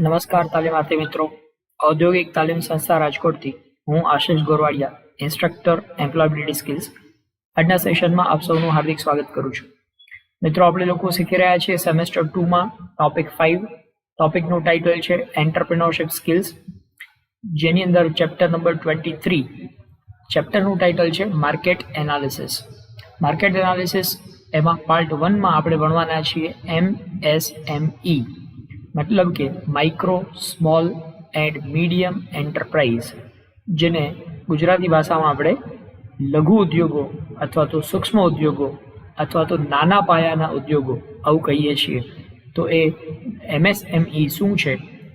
નમસ્કાર તાલીમાર્થી મિત્રો. ઔદ્યોગિક તાલીમ સંસ્થા રાજકોટથી હું આશિષ ગોરવાડિયા, ઇન્સ્ટ્રક્ટર એમ્પ્લોયબિલિટી સ્કિલ્સ. આજના સેશનમાં આપ સૌનું હાર્દિક સ્વાગત કરું છું. મિત્રો, આપણે લોકો શીખી રહ્યા છીએ સેમેસ્ટર 2માં ટોપિક 5. ટોપિકનું ટાઇટલ છે એન્ટરપ્રિન્યોરશિપ સ્કિલ્સ, જેની અંદર ચેપ્ટર નંબર 23. ચેપ્ટરનું ટાઇટલ છે માર્કેટ એનાલિસિસ. માર્કેટ એનાલિસિસ એમાં પાર્ટ 1માં આપણે ભણવાના છીએ MSME, મતલબ કે micro, small and medium enterprise, જેને ગુજરાતી ભાષામાં આપણે લઘુ ઉદ્યોગો અથવા તો સૂક્ષ્મ ઉદ્યોગો અથવા તો નાના પાયાના ઉદ્યોગો આવું કહીએ છીએ. તો એ MSME શું છે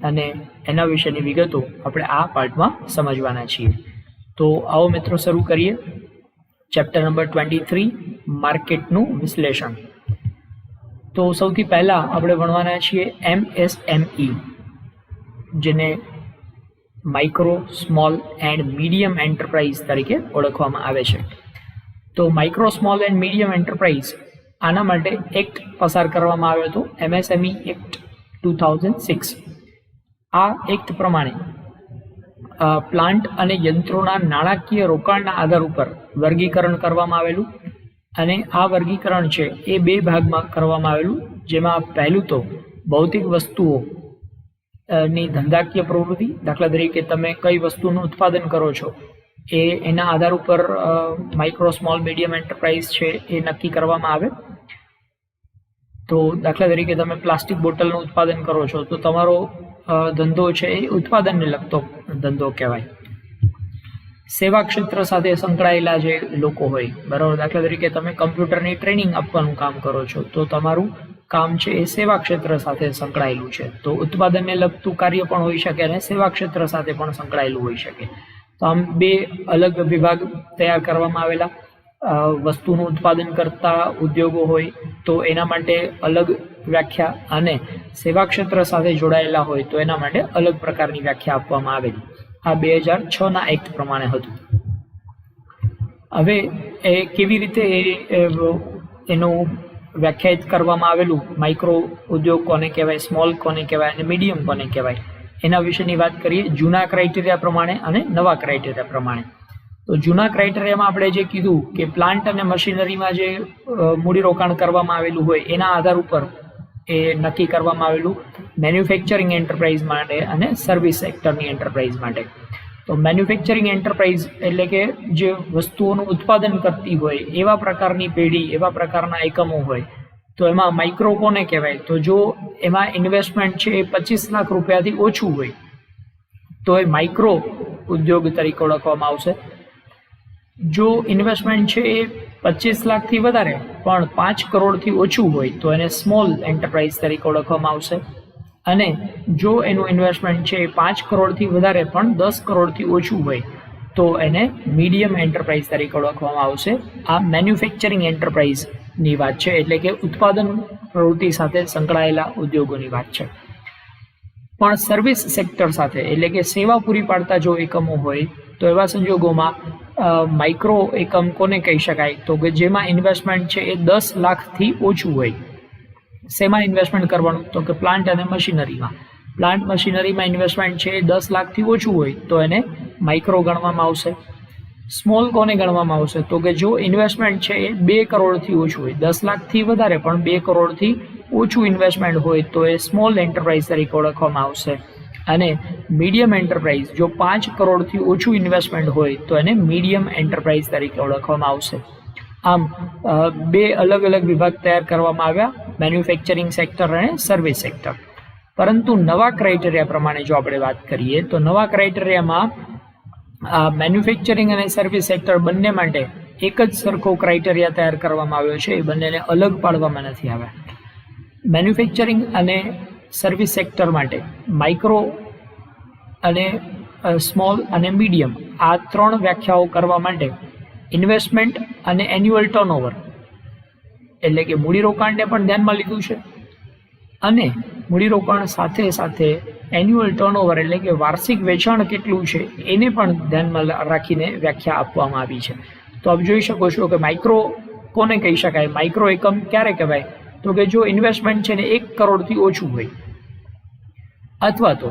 અને એના વિશેની વિગતો આપણે આ પાર્ટમાં સમજવાના છીએ. તો આવો મિત્રો શરૂ કરીએ. ચેપ્ટર નંબર 23, માર્કેટનું વિશ્લેષણ. તો સૌથી પહેલાં આપણે ભણવાના છીએ MSME, જેને micro, small and medium enterprise તરીકે ઓળખવામાં આવે છે. તો micro, small and medium enterprise આના માટે એક્ટ પસાર કરવામાં આવ્યો હતો, MSME એક્ટ 2006. આ એક્ટ પ્રમાણે પ્લાન્ટ અને યંત્રોના નાણાકીય રોકાણના આધાર ઉપર વર્ગીકરણ કરવામાં આવેલું, અને આ વર્ગીકરણ છે એ બે ભાગમાં કરવામાં આવેલું, જેમાં પહેલું તો ભૌતિક વસ્તુઓ ની ધંધાકીય પ્રવૃત્તિ, દાખલા તરીકે તમે કઈ વસ્તુનું ઉત્પાદન કરો છો એના આધાર ઉપર માઇક્રો, સ્મોલ, મીડિયમ એન્ટરપ્રાઇઝ છે એ નક્કી કરવામાં આવે. તો દાખલા તરીકે તમે પ્લાસ્ટિક બોટલનું ઉત્પાદન કરો છો તો તમારો ધંધો છે એ ઉત્પાદનને લગતો ધંધો કહેવાય. સેવા ક્ષેત્ર સાથે સંકળાયેલા જે લોકો હોય, બરાબર, દાખલા તરીકે તમે કમ્પ્યુટરની ટ્રેનિંગ આપવાનું કામ કરો છો તો તમારું કામ છે એ સેવા ક્ષેત્ર સાથે સંકળાયેલું છે. તો ઉત્પાદનને લગતું કાર્ય પણ હોઈ શકે અને સેવા ક્ષેત્ર સાથે પણ સંકળાયેલું હોઈ શકે. તો આમ બે અલગ વિભાગ તૈયાર કરવામાં આવેલા. વસ્તુનું ઉત્પાદન કરતા ઉદ્યોગો હોય તો એના માટે અલગ વ્યાખ્યા, અને સેવા ક્ષેત્ર સાથે જોડાયેલા હોય તો એના માટે અલગ પ્રકારની વ્યાખ્યા આપવામાં આવેલી. આ 2006ના એક્ટ પ્રમાણે હતું. હવે એ કેવી રીતે એનું વ્યાખ્યાયિત કરવામાં આવેલું, માઇક્રો ઉદ્યોગ કોને કહેવાય, સ્મોલ કોને કહેવાય અને મીડિયમ કોને કહેવાય, એના વિશેની વાત કરીએ જૂના ક્રાઇટેરિયા પ્રમાણે અને નવા ક્રાઇટેરિયા પ્રમાણે. તો જૂના ક્રાઇટેરિયામાં આપણે જે કીધું કે પ્લાન્ટ અને મશીનરીમાં જે મૂડીરોકાણ કરવામાં આવેલું હોય એના આધાર ઉપર એ નક્કી કરવામાં આવેલું મેન્યુફેક્ચરિંગ એન્ટરપ્રાઇઝ માટે અને સર્વિસ સેક્ટરની એન્ટરપ્રાઇઝ માટે. તો મેન્યુફેક્ચરિંગ એન્ટરપ્રાઇઝ એટલે કે જે વસ્તુઓનું ઉત્પાદન કરતી હોય એવા પ્રકારની પેઢી, એવા પ્રકારના એકમો હોય. તો એમાં માઇક્રો કોને કહેવાય? તો જો એમાં ઇન્વેસ્ટમેન્ટ છે એ 25 લાખ રૂપિયાથી ઓછું હોય તો એ માઇક્રો ઉદ્યોગ તરીકે ઓળખવામાં આવશે. જો ઇન્વેસ્ટમેન્ટ છે એ 25 લાખથી વધારે પણ 5 કરોડથી ઓછું હોય તો એને સ્મોલ એન્ટરપ્રાઇઝ તરીકે ઓળખવામાં આવશે. અને જો એનું ઇન્વેસ્ટમેન્ટ છે એ 5 કરોડથી વધારે પણ 10 કરોડથી ઓછું હોય તો એને મીડિયમ એન્ટરપ્રાઇઝ તરીકે ઓળખવામાં આવશે. આ મેન્યુફેક્ચરિંગ એન્ટરપ્રાઇઝની વાત છે, એટલે કે ઉત્પાદન પ્રવૃત્તિ સાથે સંકળાયેલા ઉદ્યોગોની વાત છે. પણ સર્વિસ સેક્ટર સાથે, એટલે કે સેવા પૂરી પાડતા જો એકમો હોય તો એવા સંજોગોમાં માઇક્રો એકમ કોને કહી શકાય? તો કે જેમાં ઇન્વેસ્ટમેન્ટ છે એ 10 લાખથી ઓછું હોય. શેમાં ઇન્વેસ્ટમેન્ટ કરવાનું? તો કે પ્લાન્ટ અને મશીનરીમાં. પ્લાન્ટ મશીનરીમાં ઇન્વેસ્ટમેન્ટ છે એ 10 લાખથી ઓછું હોય તો એને માઇક્રો ગણવામાં આવશે. સ્મોલ કોને ગણવામાં આવશે? તો કે જો ઇન્વેસ્ટમેન્ટ છે એ 2 કરોડથી ઓછું હોય, 10 લાખથી વધારે પણ 2 કરોડથી ઓછું ઇન્વેસ્ટમેન્ટ હોય તો એ સ્મોલ એન્ટરપ્રાઇઝ તરીકે ઓળખવામાં આવશે. અને મીડિયમ એન્ટરપ્રાઇઝ જો 5 કરોડથી ઓછું ઇન્વેસ્ટમેન્ટ હોય તો એને મીડિયમ એન્ટરપ્રાઇઝ તરીકે ઓળખવામાં આવશે. આમ બે અલગ અલગ વિભાગ તૈયાર કરવામાં આવ્યા, મેન્યુફેક્ચરિંગ સેક્ટર અને સર્વિસ સેક્ટર. પરંતુ નવા ક્રાઇટેરિયા પ્રમાણે જો આપણે વાત કરીએ તો નવા ક્રાઇટેરિયામાં મેન્યુફેક્ચરિંગ અને સર્વિસ સેક્ટર બંને માટે એક જ સરખો ક્રાઇટેરિયા તૈયાર કરવામાં આવ્યો છે, એ બંનેને અલગ પાડવામાં નથી આવ્યા. મેન્યુફેક્ચરિંગ અને સર્વિસ સેક્ટર માટે માઇક્રો અને સ્મોલ અને મીડિયમ આ 3 વ્યાખ્યાઓ કરવા માટે ઇન્વેસ્ટમેન્ટ અને એન્યુઅલ ટર્નઓવર, એટલે કે મૂડીરોકાણને પણ ધ્યાનમાં લીધું છે, અને મૂડીરોકાણ સાથે સાથે એન્યુઅલ ટર્નઓવર એટલે કે વાર્ષિક વેચાણ કેટલું છે એને પણ ધ્યાનમાં રાખીને વ્યાખ્યા આપવામાં આવી છે. તો આપ જોઈ શકો છો કે માઇક્રો કોને કહી શકાય? માઇક્રો એકમ ક્યારે કહેવાય? તો કે જો ઇન્વેસ્ટમેન્ટ છે ને 1 કરોડથી ઓછું હોય, અથવા તો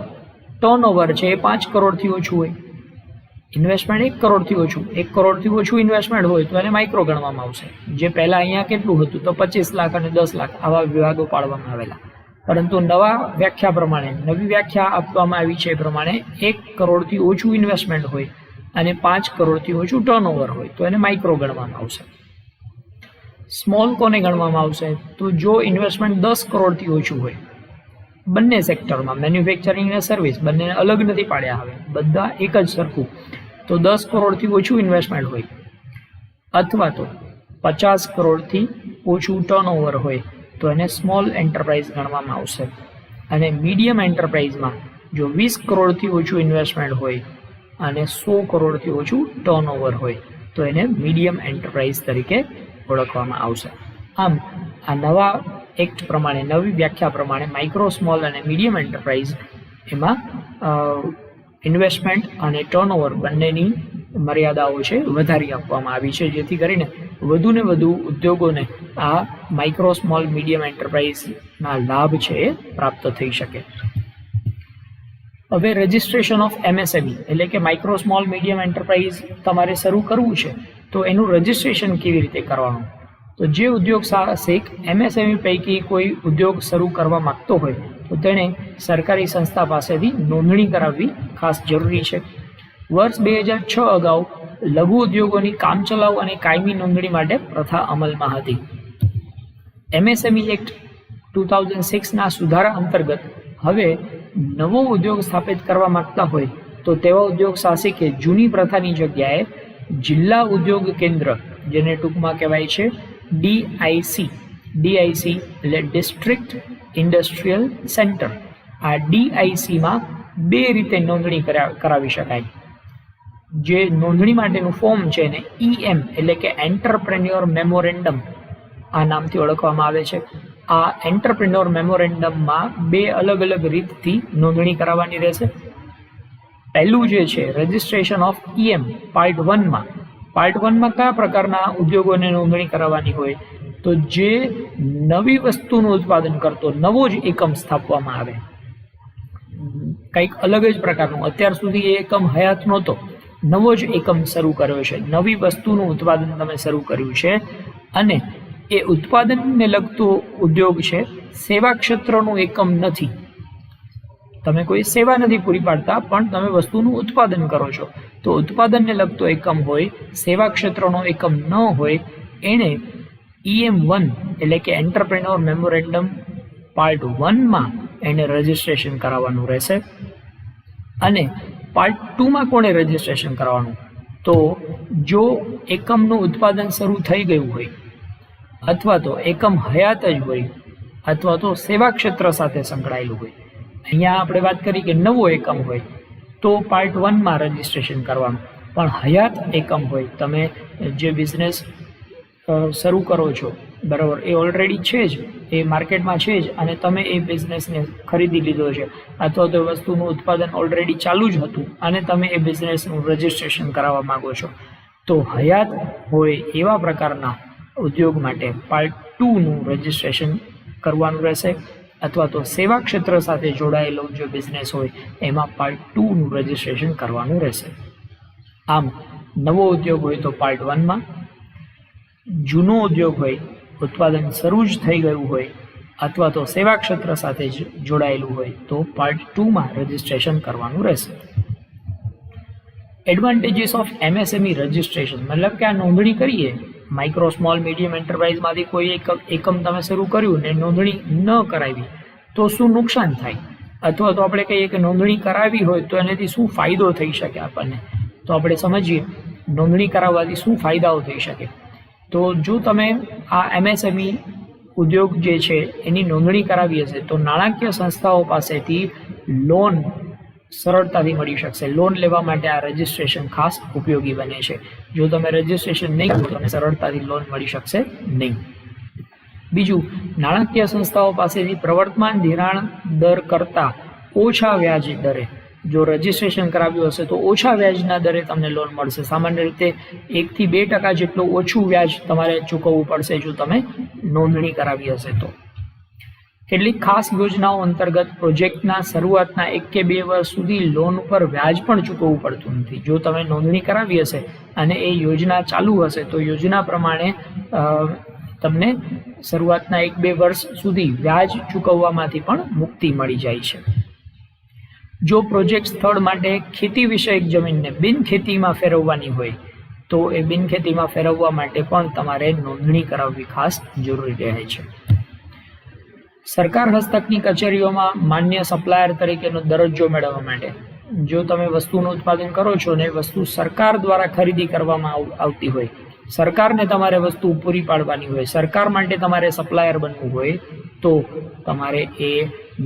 ટર્નઓવર છે એ 5 કરોડથી ઓછું હોય, ઇન્વેસ્ટમેન્ટ 1 કરોડથી ઓછું, 1 કરોડથી ઓછું ઇન્વેસ્ટમેન્ટ હોય તો એને માઇક્રો ગણવામાં આવશે. જે પહેલા અહીંયા કેટલું હતું તો 25 લાખ અને 10 લાખ આવા વિભાગો પાડવામાં આવેલા, પરંતુ નવી વ્યાખ્યા આપવામાં આવી છે એ પ્રમાણે 1 કરોડથી ઓછું ઇન્વેસ્ટમેન્ટ હોય અને 5 કરોડથી ઓછું ટર્નઓવર હોય તો એને માઇક્રો ગણવામાં આવશે. સ્મોલ કોને ગણવામાં આવશે તો જો ઇન્વેસ્ટમેન્ટ 10 કરોડથી ઓછું હોય, બંને સેક્ટરમાં મેન્યુફેક્ચરિંગ અને સર્વિસ બંનેને અલગ નથી પાડ્યા, હવે બધા એક જ સરખું, તો 10 કરોડથી ઓછું ઇન્વેસ્ટમેન્ટ હોય અથવા તો 50 કરોડથી ઓછું ટર્નઓવર હોય તો એને સ્મોલ એન્ટરપ્રાઇઝ ગણવામાં આવશે. અને મીડિયમ એન્ટરપ્રાઇઝમાં જો 20 કરોડથી ઓછું ઇન્વેસ્ટમેન્ટ હોય અને 100 કરોડથી ઓછું ટર્નઓવર હોય તો એને મીડિયમ એન્ટરપ્રાઇઝ તરીકે ઓળખવામાં આવશે. આમ આ નવા એક્ટ પ્રમાણે, નવી વ્યાખ્યા પ્રમાણે માઇક્રો, સ્મોલ અને મીડિયમ એન્ટરપ્રાઇઝ એમાં ઇન્વેસ્ટમેન્ટ અને ટર્નઓવર બંનેની મર્યાદાઓ છે વધારી આપવામાં આવી છે, જેથી કરીને વધુ ને વધુ ઉદ્યોગોને આ માઇક્રો, સ્મોલ, મીડિયમ એન્ટરપ્રાઇઝના લાભ છે એ પ્રાપ્ત થઈ શકે. હવે રજિસ્ટ્રેશન ઓફ MSME એટલે કે માઇક્રો, સ્મોલ, મીડિયમ એન્ટરપ્રાઇઝ તમારે શરૂ કરવું છે તો એનું રજિસ્ટ્રેશન કેવી રીતે કરવાનું? તો જે ઉદ્યોગ સાહસિક MSME પૈકી કોઈ ઉદ્યોગ શરૂ કરવા માંગતો હોય તો તેણે સરકારી સંસ્થા પાસેથી નોંધણી કરાવવી ખાસ જરૂરી છે. વર્ષ 2006 અગાઉ લઘુ ઉદ્યોગોની કામચલાઉ અને કાયમી નોંધણી માટે પ્રથા અમલમાં હતી. MSME એક્ટ 2006ના સુધારા અંતર્ગત હવે નવો ઉદ્યોગ સ્થાપિત કરવા માંગતા હોય તો તેવા ઉદ્યોગ સાહસિકે જૂની પ્રથાની જગ્યાએ જિલ્લા ઉદ્યોગ કેન્દ્ર, જેને ટૂંકમાં કહેવાય છે DIC એટલે ડિસ્ટ્રિક્ટ ઇન્ડસ્ટ્રીયલ સેન્ટર, આ DICમાં 2 રીતે નોંધણી કરાવી શકાય. જે નોંધણી માટેનું ફોર્મ છે એને EM એટલે કે એન્ટરપ્રેન્યોર મેમોરેન્ડમ આ નામથી ઓળખવામાં આવે છે. આ એન્ટરપ્રેન્યોર મેમોરેન્ડમમાં 2 અલગ અલગ રીતથી નોંધણી કરાવવાની રહેશે. પહેલું જે છે રજિસ્ટ્રેશન ઓફ EM પાર્ટ 1માં કયા પ્રકારના ઉદ્યોગોને નોંધણી કરાવવાની હોય તો જે નવી વસ્તુનું ઉત્પાદન કરતો નવો જ એકમ સ્થાપવામાં આવે, કંઈક અલગ જ પ્રકારનું, અત્યાર સુધી એ એકમ હયાત નહોતો, નવો જ એકમ શરૂ કર્યો છે, નવી વસ્તુનું ઉત્પાદન તમે શરૂ કર્યું છે અને એ ઉત્પાદનને લગતો ઉદ્યોગ છે, સેવા ક્ષેત્રનું એકમ નથી, તમે કોઈ સેવા નથી પૂરી પાડતા પણ તમે વસ્તુનું ઉત્પાદન કરો છો, તો ઉત્પાદનને લગતો એકમ હોય, સેવા ક્ષેત્રનો એકમ ન હોય, એણે EM1 એટલે કે એન્ટરપ્રેન્યોર મેમોરેન્ડમ પાર્ટ 1માં એને રજિસ્ટ્રેશન કરાવવાનું રહેશે. અને પાર્ટ 2માં કોણે રજિસ્ટ્રેશન કરવાનું? તો જો એકમનું ઉત્પાદન શરૂ થઈ ગયું હોય અથવા તો એકમ હયાત જ હોય અથવા તો સેવા ક્ષેત્ર સાથે સંકળાયેલું હોય. અહીંયા આપણે વાત કરી કે નવો એકમ હોય તો પાર્ટ 1માં રજિસ્ટ્રેશન કરવાનું, પણ હયાત એકમ હોય, તમે જે બિઝનેસ શરૂ કરો છો બરાબર, એ ઓલરેડી છે જ, એ માર્કેટમાં છે જ અને તમે એ બિઝનેસને ખરીદી લીધો છે અથવા તો વસ્તુનું ઉત્પાદન ઓલરેડી ચાલુ જ હતું અને તમે એ બિઝનેસનું રજિસ્ટ્રેશન કરાવવા માંગો છો, તો હયાત હોય એવા પ્રકારના ઉદ્યોગ માટે પાર્ટ 2નું રજિસ્ટ્રેશન કરવાનું રહેશે. અથવા તો સેવા ક્ષેત્ર સાથે જોડાયેલો જો બિઝનેસ હોય એમાં પાર્ટ 2નું રજિસ્ટ્રેશન કરવાનું રહેશે. આમ નવો ઉદ્યોગ હોય તો પાર્ટ 1માં, જૂનો ઉદ્યોગ હોય, ઉત્પાદન શરૂ જ થઈ ગયું હોય અથવા તો સેવા ક્ષેત્ર સાથે જોડાયેલું હોય તો પાર્ટ 2માં રજિસ્ટ્રેશન કરવાનું રહેશે. એડવાન્ટેજીસ ઓફ MSME રજિસ્ટ્રેશન મતલબ કે આ નોંધણી કરીએ, માઇક્રો, સ્મોલ, મીડિયમ એન્ટરપ્રાઇઝમાંથી કોઈ એકમ તમે શરૂ કર્યું ને નોંધણી ન કરાવી તો શું નુકસાન થાય, અથવા તો આપણે કહીએ કે નોંધણી કરાવી હોય તો એનાથી શું ફાયદો થઈ શકે આપણને, તો આપણે સમજીએ નોંધણી કરાવવાથી શું ફાયદાઓ થઈ શકે. તો જો તમે આ MSME ઉદ્યોગ જે છે એની નોંધણી કરાવી હશે તો નાણાકીય સંસ્થાઓ પાસેથી લોન સરળતાથી મળી શકશે. લોન લેવા માટે આ રજિસ્ટ્રેશન ખાસ ઉપયોગી બને છે. જો તમે રજિસ્ટ્રેશન નહીં કરો તો સરળતાથી લોન મળી શકશે નહીં. બીજું, નાણાકીય સંસ્થાઓ પાસેથી પ્રવર્તમાન ધિરાણ દર કરતાં ઓછા વ્યાજ દરે જો રજિસ્ટ્રેશન કરાવ્યું હશે તો ઓછા વ્યાજના દરે તમને લોન મળશે. સામાન્ય રીતે 1 થી 2% જેટલું ઓછું વ્યાજ તમારે ચૂકવવું પડશે જો તમે નોંધણી કરાવી હશે તો. કેટલીક ખાસ યોજનાઓ અંતર્ગત પ્રોજેક્ટના શરૂઆતના 1 કે 2 વર્ષ સુધી લોન ઉપર વ્યાજ પણ ચૂકવવું પડતું નથી. જો તમે નોંધણી કરાવી હશે અને એ યોજના ચાલુ હશે તો યોજના પ્રમાણે તમને શરૂઆતના 1-2 વર્ષ સુધી વ્યાજ ચૂકવવામાંથી પણ મુક્તિ મળી જાય છે. જો પ્રોજેક્ટ સ્થળ માટે ખેતી વિષયક જમીનને બિનખેતીમાં ફેરવવાની હોય તો એ બિનખેતીમાં ફેરવવા માટે પણ તમારે નોંધણી કરાવવી ખાસ જરૂરી રહે છે. સરકાર હસ્તકની કચેરીઓમાં માન્ય સપ્લાયર તરીકેનો દરજ્જો મેળવવા માટે જો તમે વસ્તુનું ઉત્પાદન કરો છો ને વસ્તુ સરકાર દ્વારા ખરીદી કરવામાં આવતી હોય, સરકારને તમારે વસ્તુ પૂરી પાડવાની હોય, સરકાર માટે તમારે સપ્લાયર બનવું હોય તો તમારે એ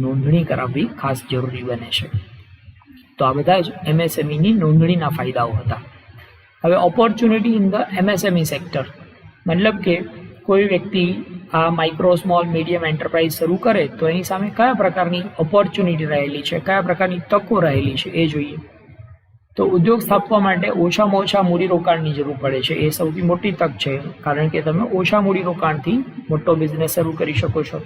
નોંધણી કરાવવી ખાસ જરૂરી બને છે. તો આ બધા જ એમએસએમઈની નોંધણીના ફાયદાઓ હતા. હવે opportunity in the MSME sector, મતલબ કે કોઈ વ્યક્તિ આ માઇક્રો સ્મોલ મીડિયમ એન્ટરપ્રાઇઝ શરૂ કરે તો એની સામે કયા પ્રકારની ઓપોર્ચ્યુનિટી રહેલી છે, કયા પ્રકારની તકો રહેલી છે એ જોઈએ. તો ઉદ્યોગ સ્થાપવા માટે ઓછામાં ઓછા મૂડીરોકાણની જરૂર પડે છે. એ સૌથી મોટી તક છે, કારણ કે તમે ઓછા મૂડીરોકાણથી મોટો બિઝનેસ શરૂ કરી શકો છો.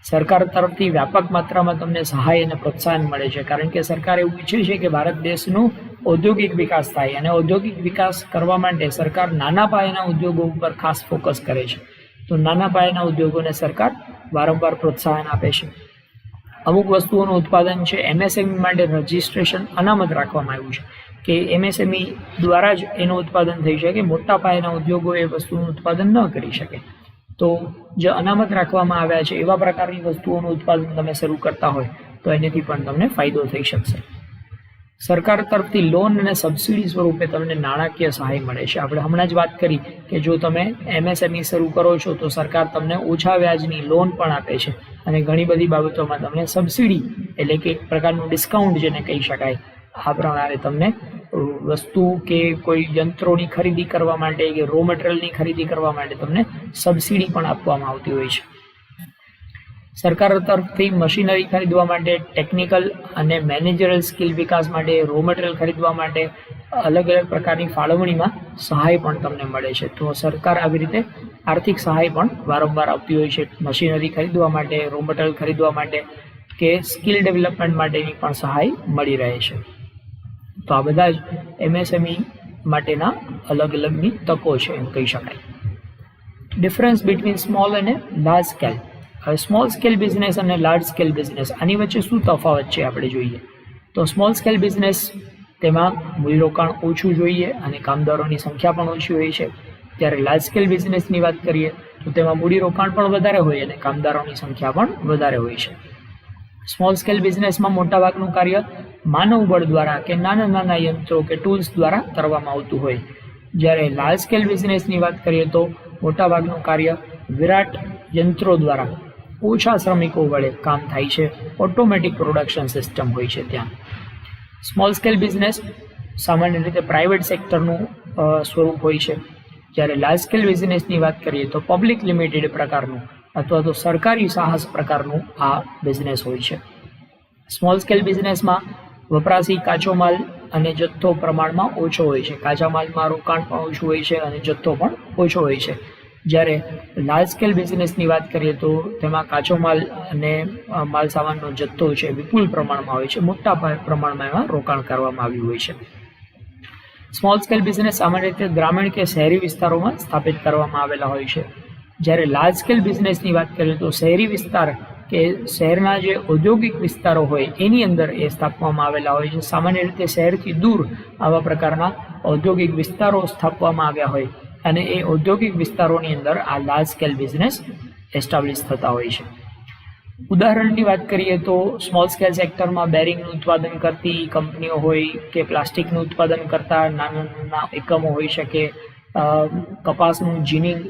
સરકાર તરફથી વ્યાપક માત્રામાં તમને સહાય અને પ્રોત્સાહન મળે છે, કારણ કે સરકાર એવું ઈચ્છે છે કે ભારત દેશનું ઔદ્યોગિક વિકાસ થાય અને ઔદ્યોગિક વિકાસ કરવા માટે સરકાર નાના પાયાના ઉદ્યોગો ઉપર ખાસ ફોકસ કરે છે. તો નાના પાયાના ઉદ્યોગોને સરકાર વારંવાર પ્રોત્સાહન આપે છે. અમુક વસ્તુઓનું ઉત્પાદન છે એમએસએમઈ માટે રજિસ્ટ્રેશન અનામત રાખવામાં આવ્યું છે કે એમએસએમઈ દ્વારા જ એનું ઉત્પાદન થઈ શકે, મોટા પાયાના ઉદ્યોગો એ વસ્તુનું ઉત્પાદન ન કરી શકે. તો જે અનામત રાખવામાં આવ્યા છે એવા પ્રકારની વસ્તુઓનું ઉત્પાદન તમે શરૂ કરતા હોય તો એનાથી પણ તમને ફાયદો થઈ શકશે. સરકાર તરફથી લોન અને સબસિડી સ્વરૂપે તમને નાણાકીય સહાય મળે છે. આપણે હમણાં જ વાત કરી કે જો તમે એમએસએમઈ શરૂ કરો છો તો સરકાર તમને ઓછા વ્યાજની લોન પણ આપે છે અને ઘણી બધી બાબતોમાં તમને સબસિડી એટલે કે એક પ્રકારનું ડિસ્કાઉન્ટ જેને કહી શકાય, આ પ્રમાણે તમને વસ્તુ કે કોઈ યંત્રોની ખરીદી કરવા માટે કે રો મટીરિયલની ખરીદી કરવા માટે તમને સબસિડી પણ આપવામાં આવતી હોય છે. સરકાર તરફથી મશીનરી ખરીદવા માટે, ટેકનિકલ અને મેનેજરલ સ્કિલ વિકાસ માટે, રો મટીરિયલ ખરીદવા માટે અલગ અલગ પ્રકારની ફાળવણીમાં સહાય પણ તમને મળે છે. તો સરકાર આવી રીતે આર્થિક સહાય પણ વારંવાર આપતી હોય છે. મશીનરી ખરીદવા માટે, રો મટીરિયલ ખરીદવા માટે કે સ્કિલ ડેવલપમેન્ટ માટેની પણ સહાય મળી રહે છે. તો આ બધા જ એમએસએમઈ માટેના અલગ અલગની તકો છે એમ કહી શકાય. ડિફરન્સ બિટવીન સ્મોલ અને લાર્જ સ્કેલ. હવે સ્મોલ સ્કેલ બિઝનેસ અને લાર્જ સ્કેલ બિઝનેસ, આની વચ્ચે શું તફાવત છે આપણે જોઈએ. તો સ્મોલ સ્કેલ બિઝનેસ તેમાં મૂડીરોકાણ ઓછું જોઈએ અને કામદારોની સંખ્યા પણ ઓછી હોય છે. જ્યારે લાર્જ સ્કેલ બિઝનેસની વાત કરીએ તો તેમાં મૂડીરોકાણ પણ વધારે હોય અને કામદારોની સંખ્યા પણ વધારે હોય છે. સ્મોલ સ્કેલ બિઝનેસમાં મોટાભાગનું કાર્ય માનવ બળ દ્વારા કે નાના નાના યંત્રો કે ટૂલ્સ દ્વારા કરવામાં આવતું હોય, જ્યારે લાર્જ સ્કેલ બિઝનેસની વાત કરીએ તો મોટાભાગનું કાર્ય વિરાટ યંત્રો દ્વારા ઓછા શ્રમિકો વડે કામ થાય છે. ઓટોમેટિક પ્રોડક્શન સિસ્ટમ હોય છે ત્યાં. સ્મોલ સ્કેલ બિઝનેસ સામાન્ય રીતે પ્રાઇવેટ સેક્ટરનું સ્વરૂપ હોય છે, જ્યારે લાર્જ સ્કેલ બિઝનેસની વાત કરીએ તો પબ્લિક લિમિટેડ પ્રકારનું અથવા તો સરકારી સાહસ પ્રકારનું આ બિઝનેસ હોય છે. સ્મોલ સ્કેલ બિઝનેસમાં વપરાશી કાચો માલ અને જથ્થો પ્રમાણમાં ઓછો હોય છે. કાચા માલમાં રોકાણ પણ ઓછું હોય છે અને જથ્થો પણ ઓછો હોય છે. જ્યારે લાર્જ સ્કેલ બિઝનેસની વાત કરીએ તો તેમાં કાચો માલ અને માલ સામાનનો જથ્થો છે વિપુલ પ્રમાણમાં હોય છે, મોટા પ્રમાણમાં એમાં રોકાણ કરવામાં આવ્યું હોય છે. સ્મોલ સ્કેલ બિઝનેસ સામાન્ય રીતે ગ્રામીણ કે શહેરી વિસ્તારોમાં સ્થાપિત કરવામાં આવેલા હોય છે, જ્યારે લાર્જ સ્કેલ બિઝનેસની વાત કરીએ તો શહેરી વિસ્તાર કે શહેરના જે ઔદ્યોગિક વિસ્તારો હોય એની અંદર એ સ્થાપવામાં આવેલા હોય છે. સામાન્ય રીતે શહેરથી દૂર આવા પ્રકારના ઔદ્યોગિક વિસ્તારો સ્થાપવામાં આવ્યા હોય અને એ ઔદ્યોગિક વિસ્તારોની અંદર આ લાર્જ સ્કેલ બિઝનેસ એસ્ટાબ્લિશ થતા હોય છે. ઉદાહરણની વાત કરીએ તો સ્મોલ સ્કેલ સેક્ટરમાં બેરિંગનું ઉત્પાદન કરતી કંપનીઓ હોય કે પ્લાસ્ટિકનું ઉત્પાદન કરતા નાના નાના એકમો હોઈ શકે, કપાસનું જીનિંગ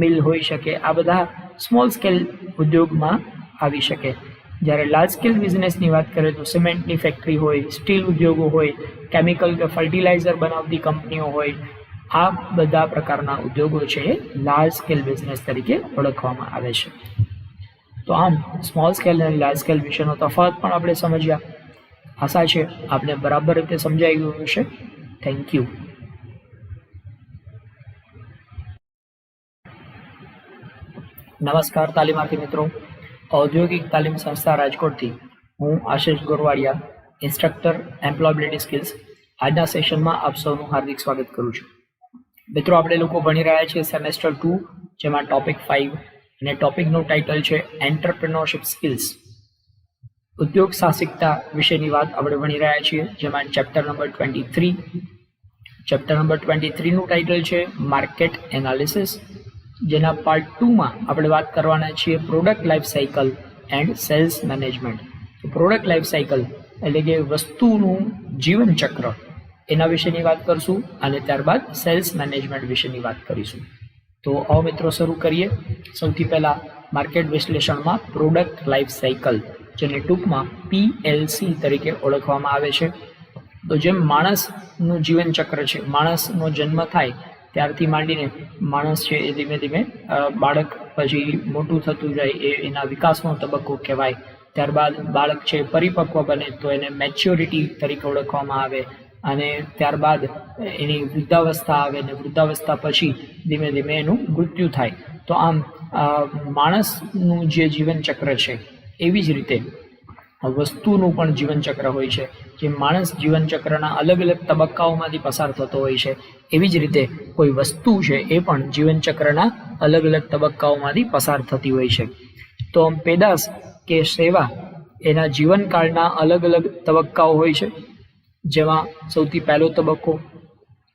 મિલ હોઈ શકે, આ બધા સ્મોલ સ્કેલ ઉદ્યોગમાં આવી શકે. જ્યારે લાર્જ સ્કેલ બિઝનેસની વાત કરીએ તો સિમેન્ટની ફેક્ટરી હોય, સ્ટીલ ઉદ્યોગો હોય, કેમિકલ કે ફર્ટિલાઇઝર બનાવતી કંપનીઓ હોય, આ બધા પ્રકારના ઉદ્યોગો છે એ લાર્જ સ્કેલ બિઝનેસ તરીકે ઓળખવામાં આવે છે. તો આમ સ્મોલ સ્કેલ અને લાર્જ સ્કેલ વિશેનો તફાવત પણ આપણે સમજ્યા. આશા છે આપણે બરાબર રીતે સમજાઈ ગયું હશે. Thank you. નમસ્કાર તાલીમાર્થી મિત્રો, ઔદ્યોગિક તાલીમ સંસ્થા રાજકોટથી હું આશિષ ગોરવાડિયા, ઇન્સ્ટ્રક્ટર એમ્પ્લોયબિલિટી સ્કિલ્સ. આજના સેશનમાં આપ સૌનું હાર્દિક સ્વાગત કરું છું. મિત્રો, આપણે લોકો ભણી રહ્યા છીએ સેમેસ્ટર 2, જેમાં ટોપિક 5 અને ટોપિકનું ટાઇટલ છે એન્ટરપ્રેન્યોરશિપ સ્કિલ્સ. ઉદ્યોગ સાહસિકતા વિશેની વાત આપણે ભણી રહ્યા છીએ, જેમાં ચેપ્ટર નંબર 23. ચેપ્ટર નંબર 23નું ટાઇટલ છે માર્કેટ એનાલિસિસ, જેના પાર્ટ 2માં આપણે વાત કરવાના છીએ product life cycle and sales management. Product life cycle એટલે કે વસ્તુનું જીવન ચક્ર, એના વિશેની વાત કરશું અને ત્યારબાદ સેલ્સ મેનેજમેન્ટ વિશેની વાત કરીશું. તો આવો મિત્રો શરૂ કરીએ. સૌથી પહેલાં માર્કેટ વિશ્લેષણમાં પ્રોડક્ટ લાઈફ સાયકલ, જેને ટૂંકમાં PLC તરીકે ઓળખવામાં આવે છે. તો જેમ માણસનું જીવન ચક્ર છે, માણસનો જન્મ થાય ત્યારથી માંડીને માણસ છે એ ધીમે ધીમે બાળક પછી મોટું થતું જાય, એના વિકાસનો તબક્કો કહેવાય. ત્યારબાદ બાળક છે પરિપક્વ બને તો એને મેચ્યોરિટી તરીકે ઓળખવામાં આવે, અને ત્યારબાદ એની વૃદ્ધાવસ્થા આવે, અને વૃદ્ધાવસ્થા પછી ધીમે ધીમે એનું મૃત્યુ થાય. તો આમ માણસનું જે જીવન ચક્ર છે એવી જ રીતે વસ્તુનું પણ જીવનચક્ર હોય છે. જે માણસ જીવનચક્રના અલગ અલગ તબક્કાઓમાંથી પસાર થતો હોય છે, એવી જ રીતે કોઈ વસ્તુ છે એ પણ જીવનચક્રના અલગ અલગ તબક્કાઓમાંથી પસાર થતી હોય છે. તો પેદાશ કે સેવા એના જીવનકાળના અલગ અલગ તબક્કાઓ હોય છે, જેમાં સૌથી પહેલો તબક્કો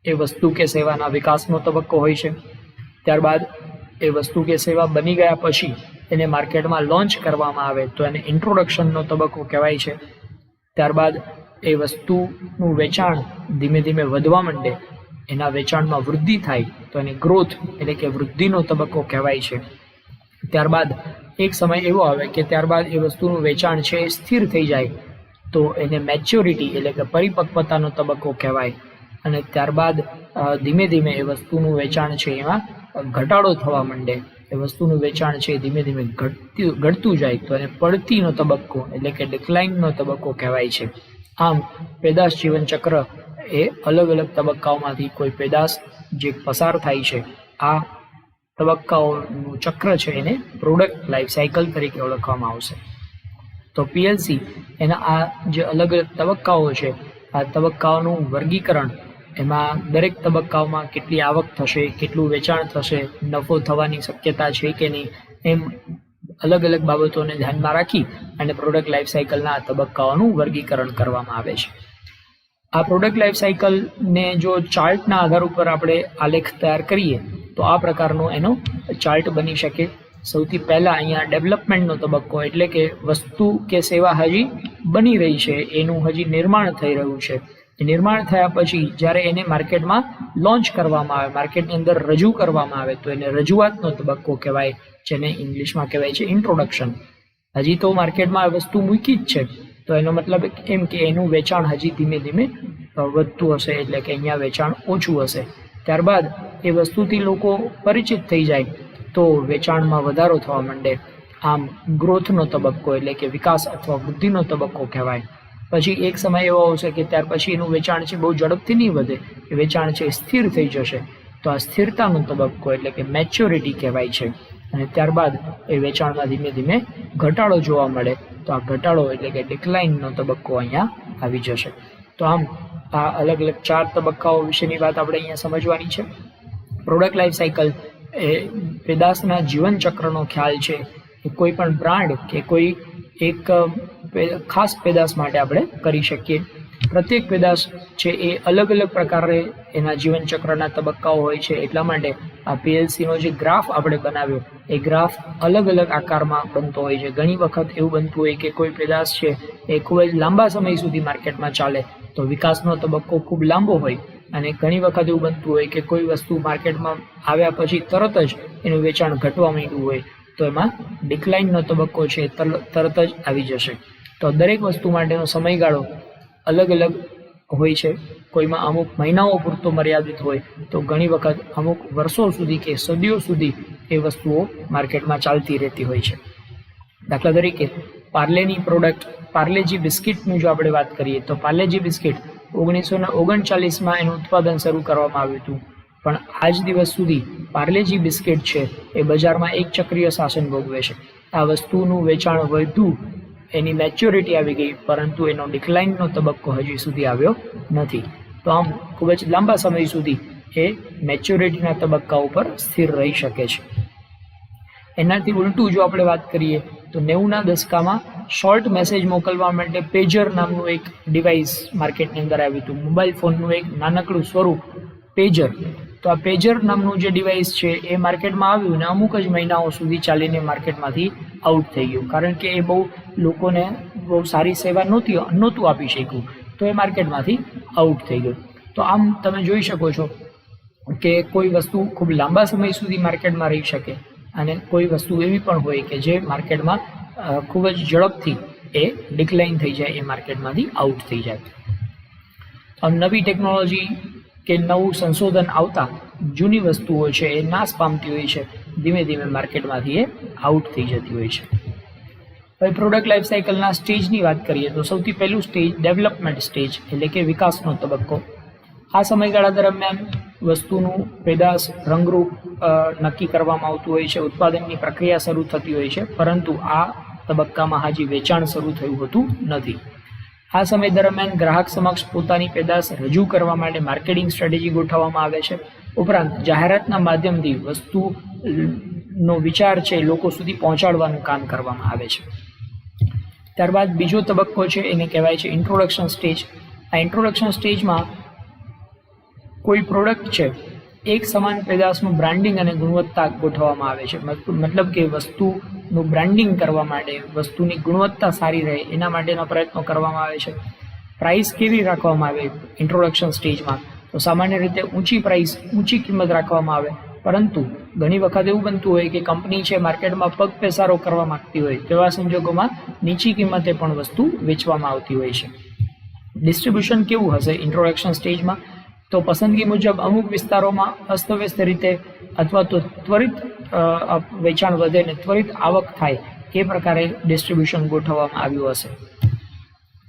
એ વસ્તુ કે સેવાના વિકાસનો તબક્કો હોય છે. ત્યારબાદ એ વસ્તુ કે સેવા બની ગયા પછી એને માર્કેટમાં લોન્ચ કરવામાં આવે તો એને ઇન્ટ્રોડક્શનનો તબક્કો કહેવાય છે. ત્યારબાદ એ વસ્તુનું વેચાણ ધીમે ધીમે વધવા માંડે, એના વેચાણમાં વૃદ્ધિ થાય તો એને ગ્રોથ એટલે કે વૃદ્ધિનો તબક્કો કહેવાય છે. ત્યારબાદ એક સમય એવો આવે કે ત્યારબાદ એ વસ્તુનું વેચાણ છે એ સ્થિર થઈ જાય તો એને મેચ્યોરિટી એટલે કે પરિપક્વતાનો તબક્કો કહેવાય. અને ત્યારબાદ ધીમે ધીમે એ વસ્તુનું વેચાણ છે એમાં ઘટાડો થવા માંડે, એ વસ્તુનું વેચાણ છે ધીમે ધીમે ઘટતું જાય તો એને પડતીનો તબક્કો એટલે કે ડિક્લાઇનનો તબક્કો કહેવાય છે. આમ પેદાશ જીવન ચક્ર એ અલગ અલગ તબક્કાઓમાંથી કોઈ પેદાશ જે પસાર થાય છે, આ તબક્કાઓનું ચક્ર છે એને પ્રોડક્ટ લાઈફ સાયકલ તરીકે ઓળખવામાં આવશે. તો PLC એના આ જે અલગ અલગ તબક્કાઓ છે, આ તબક્કાઓનું વર્ગીકરણ, એમાં દરેક તબક્કાઓમાં કેટલી આવક થશે, કેટલું વેચાણ થશે, નફો થવાની શક્યતા છે કે નહીં, એમ અલગ અલગ બાબતોને ધ્યાનમાં રાખી અને પ્રોડક્ટ લાઈફ સાયકલના તબક્કાઓનું વર્ગીકરણ કરવામાં આવે છે. આ પ્રોડક્ટ લાઈફ સાયકલને જો ચાર્ટના આધાર ઉપર આપણે આલેખ તૈયાર કરીએ તો આ પ્રકારનો એનો ચાર્ટ બની શકે. સૌથી પહેલાં અહીંયા ડેવલપમેન્ટનો તબક્કો એટલે કે વસ્તુ કે સેવા હજી બની રહી છે, એનું હજી નિર્માણ થઈ રહ્યું છે. નિર્માણ થયા પછી જ્યારે એને માર્કેટમાં લોન્ચ કરવામાં આવે, માર્કેટની અંદર રજૂ કરવામાં આવે તો એને રજૂઆતનો તબક્કો કહેવાય, જેને ઇંગ્લિશમાં કહેવાય છે ઇન્ટ્રોડક્શન. હજી તો માર્કેટમાં વસ્તુ મૂકી જ છે, તો એનો મતલબ એમ કે એનું વેચાણ હજી ધીમે ધીમે વધતું હશે, એટલે કે અહીંયા વેચાણ ઓછું હશે. ત્યારબાદ એ વસ્તુથી લોકો પરિચિત થઈ જાય તો વેચાણમાં વધારો થવા માંડે. આમ ગ્રોથનો તબક્કો એટલે કે વિકાસ અથવા વૃદ્ધિનો તબક્કો કહેવાય. પછી એક સમય એવો આવશે કે ત્યાર પછી એનું વેચાણ છે બહુ ઝડપથી નહીં વધે, એ વેચાણ છે સ્થિર થઈ જશે, તો આ સ્થિરતાનો તબક્કો એટલે કે મેચ્યોરિટી કહેવાય છે. અને ત્યારબાદ એ વેચાણમાં ધીમે ધીમે ઘટાડો જોવા મળે, તો આ ઘટાડો એટલે કે ડિક્લાઇનનો તબક્કો અહીંયા આવી જશે. તો આમ આ અલગ અલગ 4 તબક્કાઓ વિશેની વાત આપણે અહીંયા સમજવાની છે. પ્રોડક્ટ લાઈફ સાયકલ એ પેદાશના જીવન ચક્રનો ખ્યાલ છે. કોઈ પણ બ્રાન્ડ કે કોઈ એક ખાસ પેદાશ માટે આપણે કરી શકીએ. પ્રત્યેક પેદાશ છે એ અલગ અલગ પ્રકારે એના જીવન ચક્રના તબક્કાઓ હોય છે. એટલા માટે આ PLCનો જે ગ્રાફ આપણે બનાવ્યો એ ગ્રાફ અલગ અલગ આકારમાં બનતો હોય છે. ઘણી વખત એવું બનતું હોય કે કોઈ પેદાશ છે એ ખૂબ જ લાંબા સમય સુધી માર્કેટમાં ચાલે તો વિકાસનો તબક્કો ખૂબ લાંબો હોય, અને ઘણી વખત એવું બનતું હોય કે કોઈ વસ્તુ માર્કેટમાં આવ્યા પછી તરત જ એનું વેચાણ ઘટવા માંડ્યું હોય તો એમાં ડિક્લાઇનનો તબક્કો છે તરત જ આવી જશે. તો દરેક વસ્તુ માટેનો સમયગાળો અલગ અલગ હોય છે. કોઈમાં અમુક મહિનાઓ પૂરતો મર્યાદિત હોય તો ઘણી વખત અમુક વર્ષો સુધી કે સદીઓ સુધી એ વસ્તુઓ માર્કેટમાં ચાલતી રહેતી હોય છે. દાખલા તરીકે પાર્લેની પ્રોડક્ટ પાર્લેજી બિસ્કિટની જો આપણે વાત કરીએ તો પાર્લેજી બિસ્કિટ 1939માં એનું ઉત્પાદન શરૂ કરવામાં આવ્યું હતું, પણ આજ દિવસ સુધી પાર્લેજી બિસ્કિટ છે એ બજારમાં એક ચક્રીય શાસન ભોગવે છે. આ વસ્તુનું વેચાણ વધ્યું, એની મેચ્યોરિટી આવી ગઈ, પરંતુ એનો ડિક્લાઇનનો તબક્કો હજી સુધી આવ્યો નથી. તો આમ ખૂબ જ લાંબા સમય સુધી એ મેચ્યોરિટીના તબક્કા ઉપર સ્થિર રહી શકે છે. એનાથી ઉલટું જો આપણે વાત કરીએ તો 90ના દશકામાં શોર્ટ મેસેજ મોકલવા માટે પેજર નામનું એક ડિવાઇસ માર્કેટની અંદર આવ્યું હતું. મોબાઈલ ફોનનું એક નાનકડું સ્વરૂપ પેજર. તો આ પેજર નામનું જે ડિવાઇસ છે એ માર્કેટમાં આવ્યું ને અમુક જ મહિનાઓ સુધી ચાલીને માર્કેટમાંથી આઉટ થઈ ગયું, કારણ કે એ બહુ લોકોને બહુ સારી સેવા નહોતું આપી શક્યું, તો એ માર્કેટમાંથી આઉટ થઈ ગયું. તો આમ તમે જોઈ શકો છો કે કોઈ વસ્તુ ખૂબ લાંબા સમય સુધી માર્કેટમાં રહી શકે અને કોઈ વસ્તુ એવી પણ હોય કે જે માર્કેટમાં ખૂબ જ ઝડપથી એ ડિક્લાઇન થઈ જાય, એ માર્કેટમાંથી આઉટ થઈ જાય. નવી ટેકનોલોજી કે નવું સંશોધન આવતા જૂની વસ્તુઓ છે એ નાશ પામતી હોય છે, ધીમે ધીમે માર્કેટમાંથી એ આઉટ થઈ જતી હોય છે. હવે પ્રોડક્ટ લાઈફ સાયકલના સ્ટેજની વાત કરીએ તો સૌથી પહેલું સ્ટેજ ડેવલપમેન્ટ સ્ટેજ એટલે કે વિકાસનો તબક્કો. આ સમયગાળા દરમિયાન વસ્તુનું પેદાશ, રંગરૂપ નક્કી કરવામાં આવતું હોય છે, ઉત્પાદનની પ્રક્રિયા શરૂ થતી હોય છે, પરંતુ આ તબક્કામાં હજી વેચાણ શરૂ થયું હોતું નથી. આ સમય દરમિયાન ગ્રાહક સમક્ષ પોતાની પેદાશ રજૂ કરવા માટે માર્કેટિંગ સ્ટ્રેટેજી ગોઠવવામાં આવે છે. ઉપરાંત જાહેરાતના માધ્યમથી વસ્તુનો વિચાર છે લોકો સુધી પહોંચાડવાનું કામ કરવામાં આવે છે. ત્યારબાદ બીજો તબક્કો છે એને કહેવાય છે ઇન્ટ્રોડક્શન સ્ટેજ. આ ઇન્ટ્રોડક્શન સ્ટેજમાં કોઈ પ્રોડક્ટ છે એક સમાન પેદાશનું બ્રાન્ડિંગ અને ગુણવત્તા ગોઠવવામાં આવે છે. મતલબ કે વસ્તુનું બ્રાન્ડિંગ કરવા માટે, વસ્તુની ગુણવત્તા સારી રહે એના માટેના પ્રયત્નો કરવામાં આવે છે. પ્રાઇસ કેવી રાખવામાં આવે ઇન્ટ્રોડક્શન સ્ટેજમાં? તો સામાન્ય રીતે ઊંચી કિંમત રાખવામાં આવે, પરંતુ ઘણી વખત એવું બનતું હોય કે કંપની છે માર્કેટમાં પગ પેસારો કરવા માંગતી હોય, તેવા સંજોગોમાં નીચી કિંમતે પણ વસ્તુ વેચવામાં આવતી હોય છે. ડિસ્ટ્રીબ્યુશન કેવું હશે ઇન્ટ્રોડક્શન સ્ટેજમાં? તો પસંદગી મુજબ અમુક વિસ્તારોમાં અસ્તવ્યસ્ત રીતે અથવા તો ત્વરિત વેચાણ વધે ને ત્વરિત આવક થાય એ પ્રકારે ડિસ્ટ્રીબ્યુશન ગોઠવવામાં આવ્યું હશે.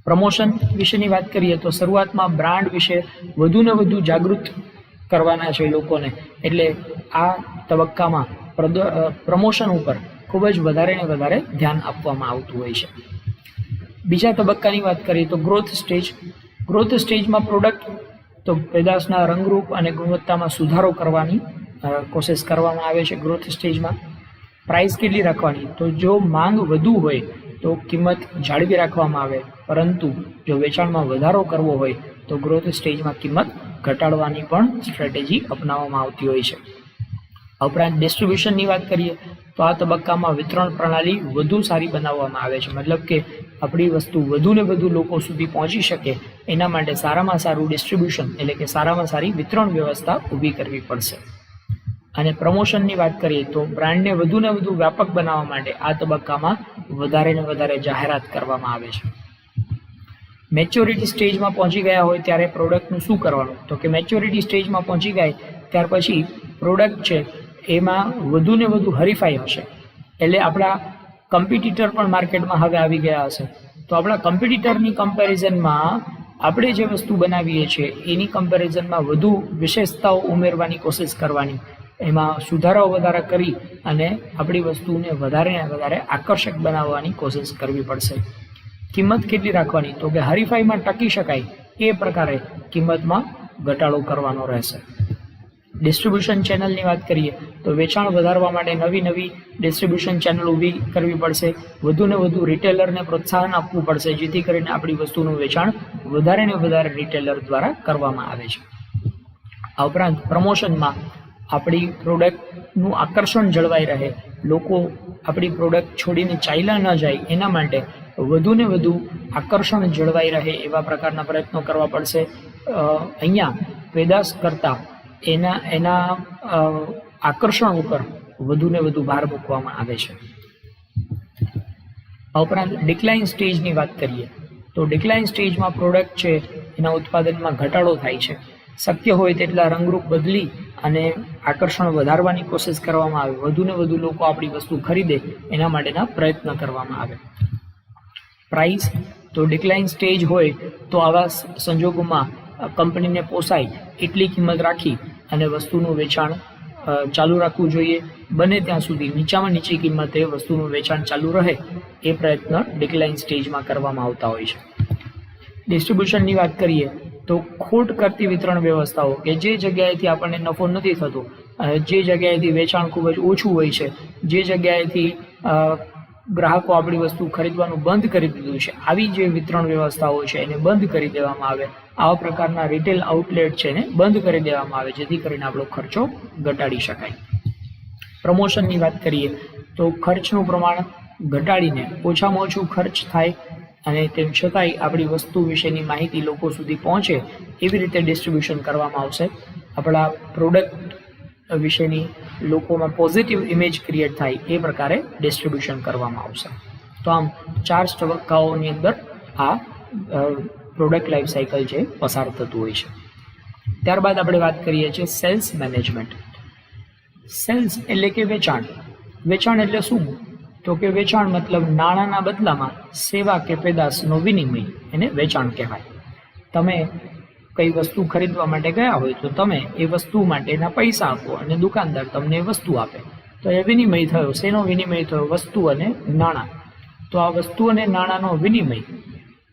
પ્રમોશન વિશેની વાત કરીએ તો શરૂઆતમાં બ્રાન્ડ વિશે વધુ ને વધુ જાગૃત કરવાના છે લોકોને, એટલે આ તબક્કામાં પ્રમોશન ઉપર ખૂબ જ વધારે ને વધારે ધ્યાન આપવામાં આવતું હોય છે. બીજા તબક્કાની વાત કરીએ તો ગ્રોથ સ્ટેજ. ગ્રોથ સ્ટેજમાં પ્રોડક્ટ તો પેદાશના રંગરૂપ અને ગુણવત્તામાં સુધારો કરવાની કોશિશ કરવામાં આવે છે. ગ્રોથ સ્ટેજમાં પ્રાઇસ કેટલી રાખવાની? તો જો માંગ વધુ હોય તો કિંમત જાળવી રાખવામાં આવે, પરંતુ જો વેચાણમાં વધારો કરવો હોય તો ગ્રોથ સ્ટેજમાં કિંમત ઘટાડવાની પણ સ્ટ્રેટેજી અપનાવવામાં આવતી હોય છે. ઉપરાંત ડિસ્ટ્રીબ્યુશનની વાત કરીએ તો આ તબક્કામાં વિતરણ પ્રણાલી વધુ સારી બનાવવામાં આવે છે. મતલબ કે આપણી વસ્તુ વધુ ને વધુ લોકો સુધી પહોંચી શકે એના માટે સારામાં સારું ડિસ્ટ્રીબ્યુશન એટલે કે સારામાં સારી વિતરણ વ્યવસ્થા ઊભી કરવી પડશે. અને પ્રમોશનની વાત કરીએ તો બ્રાન્ડને વધુ ને વધુ વ્યાપક બનાવવા માટે આ તબક્કામાં વધારે ને વધારે જાહેરાત કરવામાં આવે છે. મેચ્યોરિટી સ્ટેજમાં પહોંચી ગયા હોય ત્યારે પ્રોડક્ટનું શું કરવાનું? તો કે મેચ્યોરિટી સ્ટેજમાં પહોંચી ગયા ત્યાર પછી પ્રોડક્ટ છે એમાં વધુ ને વધુ હરીફાઈ હશે, એટલે આપણા કમ્પિટિટર પણ માર્કેટમાં હવે આવી ગયા હશે. તો આપણા કમ્પિટિટરની કમ્પેરિઝનમાં આપણે જે વસ્તુ બનાવીએ છીએ એની કમ્પેરિઝનમાં વધુ વિશેષતાઓ ઉમેરવાની કોશિશ કરવાની, એમાં સુધારાઓ વધારા કરી અને આપણી વસ્તુને વધારે ને વધારે આકર્ષક બનાવવાની કોશિશ કરવી પડશે. કિંમત કેટલી રાખવાની? તો કે હરીફાઈમાં ટકી શકાય એ પ્રકારે કિંમતમાં ઘટાડો કરવાનો રહેશે. ડિસ્ટ્રીબ્યુશન ચેનલની વાત કરીએ તો વેચાણ વધારવા માટે નવી ડિસ્ટ્રીબ્યુશન ચેનલ ઊભી કરવી પડશે. વધુ ને વધુ રિટેલરને પ્રોત્સાહન આપવું પડશે, જેથી કરીને આપણી વસ્તુનું વેચાણ વધારે ને વધારે રિટેલર દ્વારા કરવામાં આવે છે. આ ઉપરાંત પ્રમોશનમાં આપણી પ્રોડક્ટનું આકર્ષણ જળવાઈ રહે, લોકો આપણી પ્રોડક્ટ છોડીને ચાલ્યા ન જાય એના માટે વધુ ને વધુ આકર્ષણ જળવાઈ રહે એવા પ્રકારના પ્રયત્નો કરવા પડશે. અહીંયા પેદાશ કરતા એના આકર્ષણ ઉપર વધુ ને વધુ ભાર મૂકવામાં આવે છે. આ ઉપરાંત ડિક્લાઇન સ્ટેજની વાત કરીએ તો ડિક્લાઇન સ્ટેજમાં પ્રોડક્ટ છે એના ઉત્પાદનમાં ઘટાડો થાય છે. શક્ય હોય તેટલા રંગરૂપ બદલી અને આકર્ષણ વધારવાની કોશિશ કરવામાં આવે, વધુ ને વધુ લોકો આપણી વસ્તુ ખરીદે એના માટેના પ્રયત્ન કરવામાં આવે. પ્રાઇસ તો ડિક્લાઇન સ્ટેજ હોય તો આવા સંજોગોમાં કંપનીને પોસાય એટલી કિંમત રાખી અને વસ્તુનું વેચાણ ચાલુ રાખવું જોઈએ. બને ત્યાં સુધી નીચામાં નીચી કિંમતે વસ્તુનું વેચાણ ચાલુ રહે એ પ્રયત્ન ડિક્લાઇન સ્ટેજમાં કરવામાં આવતા હોય છે. ડિસ્ટ્રીબ્યુશનની વાત કરીએ તો ખોટ કરતી વિતરણ વ્યવસ્થાઓ કે જે જગ્યાએથી આપણને નફો નથી થતો, જે જગ્યાએથી વેચાણ ખૂબ જ ઓછું હોય છે, જે જગ્યાએથી ગ્રાહકો આપણી વસ્તુ ખરીદવાનું બંધ કરી દીધું છે, આવી જે વિતરણ વ્યવસ્થાઓ છે એને બંધ કરી દેવામાં આવે. આવા પ્રકારના રિટેલ આઉટલેટ છે એને બંધ કરી દેવામાં આવે, જેથી કરીને આપણો ખર્ચો ઘટાડી શકાય. પ્રમોશનની વાત કરીએ તો ખર્ચનું પ્રમાણ ઘટાડીને ઓછામાં ઓછું ખર્ચ થાય અને તેમ છતાંય આપણી વસ્તુ વિશેની માહિતી લોકો સુધી પહોંચે એવી રીતે ડિસ્ટ્રીબ્યુશન કરવામાં આવશે. આપણા પ્રોડક્ટ વિશેની લોકોમાં પોઝિટિવ ઇમેજ ક્રિએટ થાય એ પ્રકારે ડિસ્ટ્રીબ્યુશન કરવામાં આવશે. તો આમ 4 તબક્કાઓની અંદર આ પ્રોડક્ટ લાઈફ સાયકલ છે પસાર થતું હોય છે. ત્યારબાદ આપણે વાત કરીએ છીએ સેલ્સ મેનેજમેન્ટ. સેલ્સ એટલે કે વેચાણ. વેચાણ એટલે શું? તો કે વેચાણ મતલબ નાણાંના બદલામાં સેવા કે પેદાશનો વિનિમય, એને વેચાણ કહેવાય. તમે કઈ વસ્તુ ખરીદવા માટે ગયા હોય તો તમે એ વસ્તુ માટેના પૈસા આપો અને દુકાનદાર તમને એ વસ્તુ આપે, તો એ વિનિમય થયો. શેનો વિનિમય થયો? વસ્તુ અને નાણાં. તો આ વસ્તુ અને નાણાંનો વિનિમય,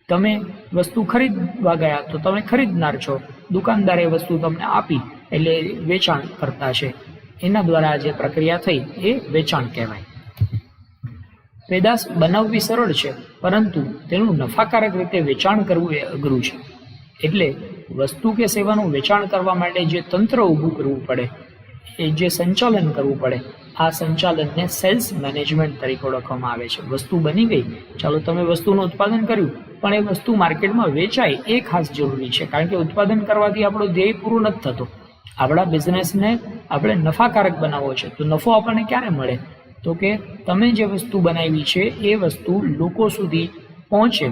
તમે વસ્તુ ખરીદવા ગયા તો તમે ખરીદનાર છો, દુકાનદારે વસ્તુ તમને આપી એટલે વેચાણ કરતા છે. એના દ્વારા જે પ્રક્રિયા થઈ એ વેચાણ કહેવાય. પેદાશ બનાવવી સરળ છે, પરંતુ તેનું નફાકારક રીતે વેચાણ કરવું એ અઘરું છે. એટલે વસ્તુ કે સેવાનું વેચાણ કરવા માટે જે તંત્ર ઊભું કરવું પડે, એ જે સંચાલન કરવું પડે, આ સંચાલનને સેલ્સ મેનેજમેન્ટ તરીકે ઓળખવામાં આવે છે. વસ્તુ બની ગઈ, ચાલો તમે વસ્તુનું ઉત્પાદન કર્યું, પણ એ વસ્તુ માર્કેટમાં વેચાય એ ખાસ જરૂરી છે. કારણ કે ઉત્પાદન કરવાથી આપણો ધ્યેય પૂરું નથી થતો. આપણા બિઝનેસને આપણે નફાકારક બનાવવો છે. તો નફો આપણને ક્યારે મળે? તો કે તમે જે વસ્તુ બનાવી છે એ વસ્તુ લોકો સુધી પહોંચે,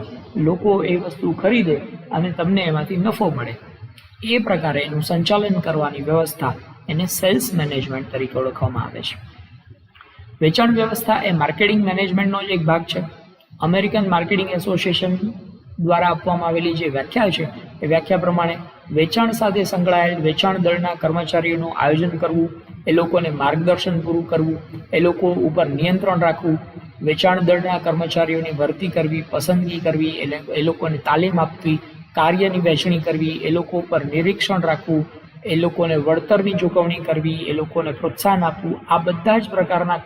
લોકો એ વસ્તુ ખરીદે અને તમને એમાંથી નફો મળે. એ પ્રકારે એનું સંચાલન કરવાની વ્યવસ્થા એને સેલ્સ મેનેજમેન્ટ તરીકે ઓળખવામાં આવે છે. વેચાણ વ્યવસ્થા એ માર્કેટિંગ મેનેજમેન્ટનો જ એક ભાગ છે. અમેરિકન માર્કેટિંગ એસોસિએશન દ્વારા આપવામાં આવેલી જે વ્યાખ્યા છે એ વ્યાખ્યા પ્રમાણે વેચાણ સાથે સંકળાયેલ વેચાણ દળના કર્મચારીઓનું આયોજન કરવું, એ લોકોને માર્ગદર્શન પૂરું કરવું, એ લોકો ઉપર નિયંત્રણ રાખવું, વેચાણ દળના કર્મચારીઓની ભરતી કરવી, પસંદગી કરવી, એ લોકોને તાલીમ આપવી, કાર્યની વહેંચણી કરવી, એ લોકો ઉપર નિરીક્ષણ રાખવું, એ લોકોને વળતરની ચૂકવણી કરવી, એ લોકોને પ્રોત્સાહન આપવું, આ બધા જ પ્રકારના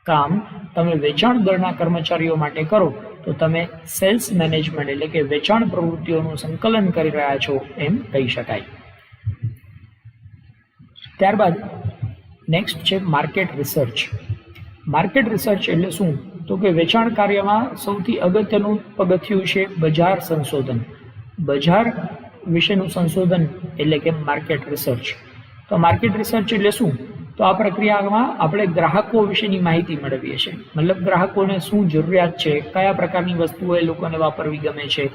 કામ તમે વેચાણ દળના કર્મચારીઓ માટે કરો તો તમે સેલ્સ મેનેજમેન્ટ એટલે કે વેચાણ પ્રવૃત્તિઓનું સંકલન કરી રહ્યા છો એમ કહી શકાય. ત્યારબાદ નેક્સ્ટ છે માર્કેટ રિસર્ચ. માર્કેટ રિસર્ચ એટલે શું? તો કે વેચાણ કાર્યમાં સૌથી અગત્યનું પગથિયું છે બજાર સંશોધન. બજાર વિશેનું સંશોધન એટલે કે માર્કેટ રિસર્ચ. તો માર્કેટ રિસર્ચ એટલે શું? તો આ પ્રક્રિયામાં આપણે ગ્રાહકો વિશેની માહિતી મેળવીએ છીએ. મતલબ ગ્રાહકોને શું જરૂરિયાત છે, કયા પ્રકારની વસ્તુઓ એ લોકોને વાપરવી ગમે છે,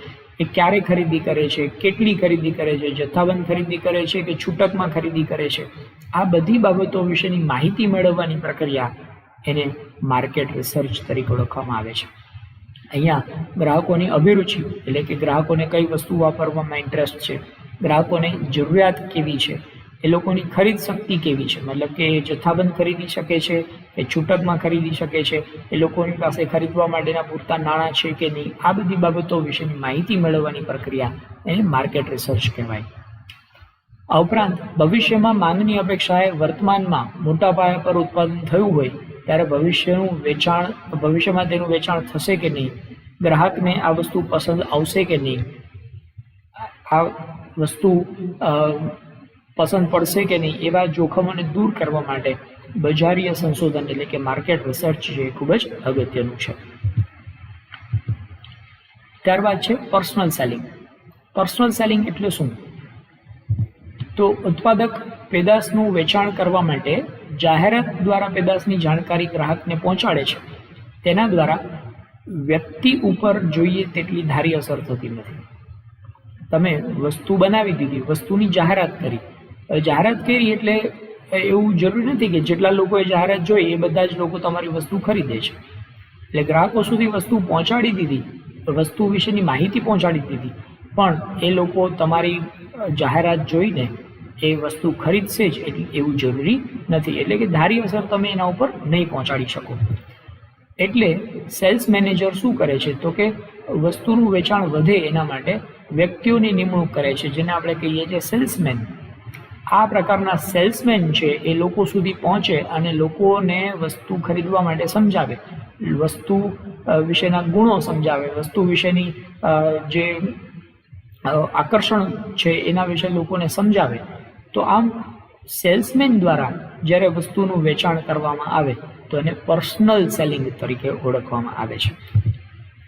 એ ક્યારે ખરીદી કરે છે, કેટલી ખરીદી કરે છે, જથ્થાબંધ ખરીદી કરે છે કે છૂટકમાં ખરીદી કરે છે, આ બધી બાબતો વિશેની માહિતી મેળવવાની પ્રક્રિયા એને માર્કેટ રિસર્ચ તરીકે ઓળખવામાં આવે છે. અહીંયા ગ્રાહકોની અભિરુચિ એટલે કે ગ્રાહકોને કઈ વસ્તુ વાપરવામાં ઇન્ટરેસ્ટ છે, ગ્રાહકોને જરૂરિયાત કેવી છે, એ લોકોની ખરીદ શક્તિ કેવી છે, મતલબ કે જથ્થાબંધ ખરીદી શકે છે કે છૂટકમાં ખરીદી શકે છે, એ લોકોની પાસે ખરીદવા માટેના પૂરતા નાણાં છે કે નહીં, આ બધી બાબતો વિશેની માહિતી મેળવવાની પ્રક્રિયા એને માર્કેટ રિસર્ચ કહેવાય. આ ઉપરાંત ભવિષ્યમાં માંગની અપેક્ષાએ વર્તમાનમાં મોટા પાયા પર ઉત્પાદન થયું હોય ત્યારે ભવિષ્યમાં તેનું વેચાણ થશે કે નહીં, ગ્રાહકને આ વસ્તુ પસંદ આવશે કે નહીં, આ વસ્તુ પસંદ પડશે કે નહીં, એવા જોખમોને દૂર કરવા માટે બજારીય સંશોધન એટલે કે માર્કેટ રિસર્ચ છે ખૂબ જ અગત્યનું છે. ત્યારબાદ છે પર્સનલ સેલિંગ. પર્સનલ સેલિંગ એટલે શું? તો ઉત્પાદક પેદાશનું વેચાણ કરવા માટે જાહેરાત દ્વારા પેદાશની જાણકારી ગ્રાહકને પહોંચાડે છે. તેના દ્વારા વ્યક્તિ ઉપર જોઈએ તેટલી ધારી અસર થતી નથી. તમે વસ્તુ બનાવી દીધી, વસ્તુની જાહેરાત કરી. જાહેરાત કરી એટલે એવું જરૂરી નથી કે જેટલા લોકોએ જાહેરાત જોઈ એ બધા જ લોકો તમારી વસ્તુ ખરીદે છે. એટલે ગ્રાહકો સુધી વસ્તુ પહોંચાડી દીધી, વસ્તુ વિશેની માહિતી પહોંચાડી દીધી, પણ એ લોકો તમારી જાહેરાત જોઈને એ વસ્તુ ખરીદશે જ એવું જરૂરી નથી, એટલે કે ધારી અસર તમે એના ઉપર નહીં પહોંચાડી શકો. એટલે સેલ્સ મેનેજર શું કરે છે તો કે વસ્તુનું વેચાણ વધે એના માટે વ્યક્તિઓની નિમણૂક કરે છે, જેને આપણે કહીએ છીએ સેલ્સમેન. આ પ્રકારના સેલ્સમેન છે એ લોકો સુધી પહોંચે અને લોકોને વસ્તુ ખરીદવા માટે સમજાવે, વસ્તુ વિશેના ગુણો સમજાવે, વસ્તુ વિશેની જે આકર્ષણ છે એના વિશે લોકોને સમજાવે. તો આમ સેલ્સમેન દ્વારા જ્યારે વસ્તુનું વેચાણ કરવામાં આવે તો એને પર્સનલ સેલિંગ તરીકે ઓળખવામાં આવે છે.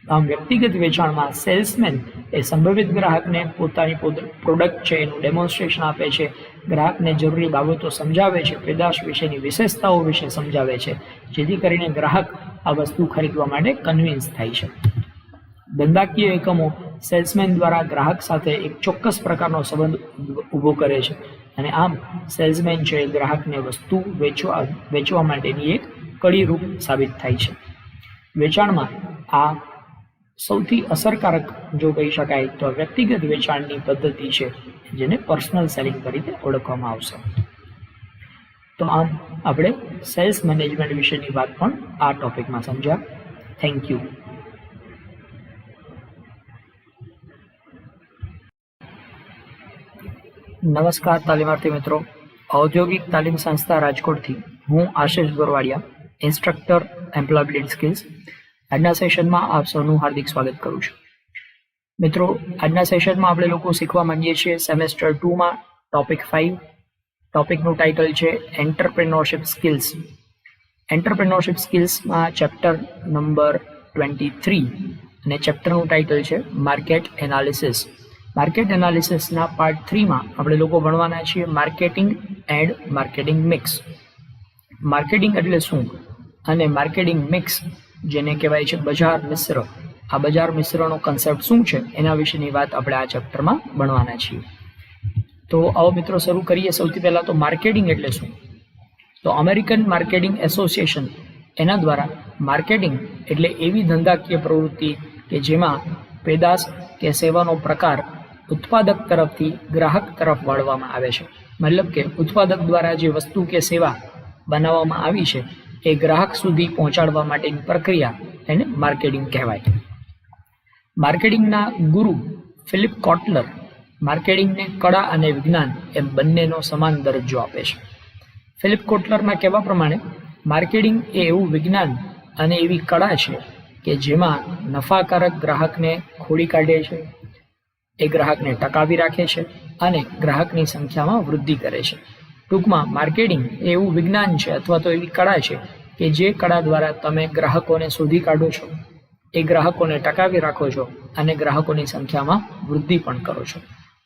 આમ વ્યક્તિગત વેચાણમાં સેલ્સમેન એ સંભવિત ગ્રાહકને પોતાની પ્રોડક્ટ છે એનું ડેમોન્સ્ટ્રેશન આપે છે, ગ્રાહકને જરૂરી બાબતો સમજાવે છે, પેદાશ વિશેની વિશેષતાઓ વિશે સમજાવે છે, જેથી કરીને ગ્રાહક આ વસ્તુ ખરીદવા માટે કન્વિન્સ થાય છે. ધંધાકીય એકમો સેલ્સમેન દ્વારા ગ્રાહક સાથે એક ચોક્કસ પ્રકારનો સંબંધ ઊભો કરે છે અને આમ સેલ્સમેન છે ગ્રાહકને વસ્તુ વેચવા માટેની એક કડીરૂપ સાબિત થાય છે. વેચાણમાં આ સૌથી અસરકારક જો કહી શકાય તો વ્યક્તિગત વેચાણની પદ્ધતિ છે, જેને પર્સનલ સેલિંગ તરીકે ઓળખવામાં આવશે. તો આમ આપણે સેલ્સ મેનેજમેન્ટ વિશેની વાત પણ આ ટોપિકમાં સમજ્યા. Thank you. નમસ્કાર તાલીમાર્થી મિત્રો, ઔદ્યોગિક તાલીમ સંસ્થા રાજકોટથી હું આશિષ ગોરવાડિયા, ઇન્સ્ટ્રક્ટર એમ્પ્લોયબિલિટી સ્કિલ્સ. આજના સેશનમાં આપ સૌનું હાર્દિક સ્વાગત કરું છું. મિત્રો, આજના સેશનમાં આપણે લોકો શીખવા માંગીએ છીએ સેમેસ્ટર 2માં ટોપિક 5. ટોપિકનું ટાઇટલ છે એન્ટરપ્રેન્યોરશિપ સ્કિલ્સ. એન્ટરપ્રેન્યોરશિપ સ્કિલ્સમાં ચેપ્ટર નંબર 23 અને ચેપ્ટરનું ટાઇટલ છે માર્કેટ એનાલિસિસ. માર્કેટ એનાલિસિસના પાર્ટ 3માં આપણે લોકો ભણવાના છીએ marketing and marketing mix. Marketing એટલે શું અને માર્કેટિંગ મિક્સ જેને કહેવાય છે બજાર મિશ્ર, આ બજાર મિશ્રનો કન્સેપ્ટ શું છે એના વિશેની વાત આપણે આ ચેપ્ટરમાં ભણવાના છીએ. તો આવો મિત્રો શરૂ કરીએ. સૌથી પહેલાં તો માર્કેટિંગ એટલે શું? તો અમેરિકન માર્કેટિંગ એસોસિએશન એના દ્વારા માર્કેટિંગ એટલે એવી ધંધાકીય પ્રવૃત્તિ કે જેમાં પેદાશ કે સેવાનો પ્રકાર ઉત્પાદક તરફથી ગ્રાહક તરફ વાળવામાં આવે છે. મતલબ કે ઉત્પાદક દ્વારા જે વસ્તુ કે સેવા બનાવવામાં આવી છે એ ગ્રાહક સુધી પહોંચાડવા માટેની પ્રક્રિયા એને માર્કેટિંગ કહેવાય. માર્કેટિંગના ગુરુ ફિલિપ કોટલર માર્કેટિંગને કળા અને વિજ્ઞાન એમ બંનેનો સમાન દરજ્જો આપે છે. ફિલિપ કોટલરના કહેવા પ્રમાણે માર્કેટિંગ એ એવું વિજ્ઞાન અને એવી કળા છે કે જેમાં નફાકારક ગ્રાહકને ખોડી કાઢે છે, એ ગ્રાહકને ટકાવી રાખે છે અને ગ્રાહકની સંખ્યામાં વૃદ્ધિ કરે છે. ટૂંકમાં માર્કેટિંગ એ એવું વિજ્ઞાન છે અથવા તો એવી કળા છે કે જે કળા દ્વારા તમે ગ્રાહકોને શોધી કાઢો છો, એ ગ્રાહકોને ટકાવી રાખો છો અને ગ્રાહકોની સંખ્યામાં વૃદ્ધિ પણ કરો છો.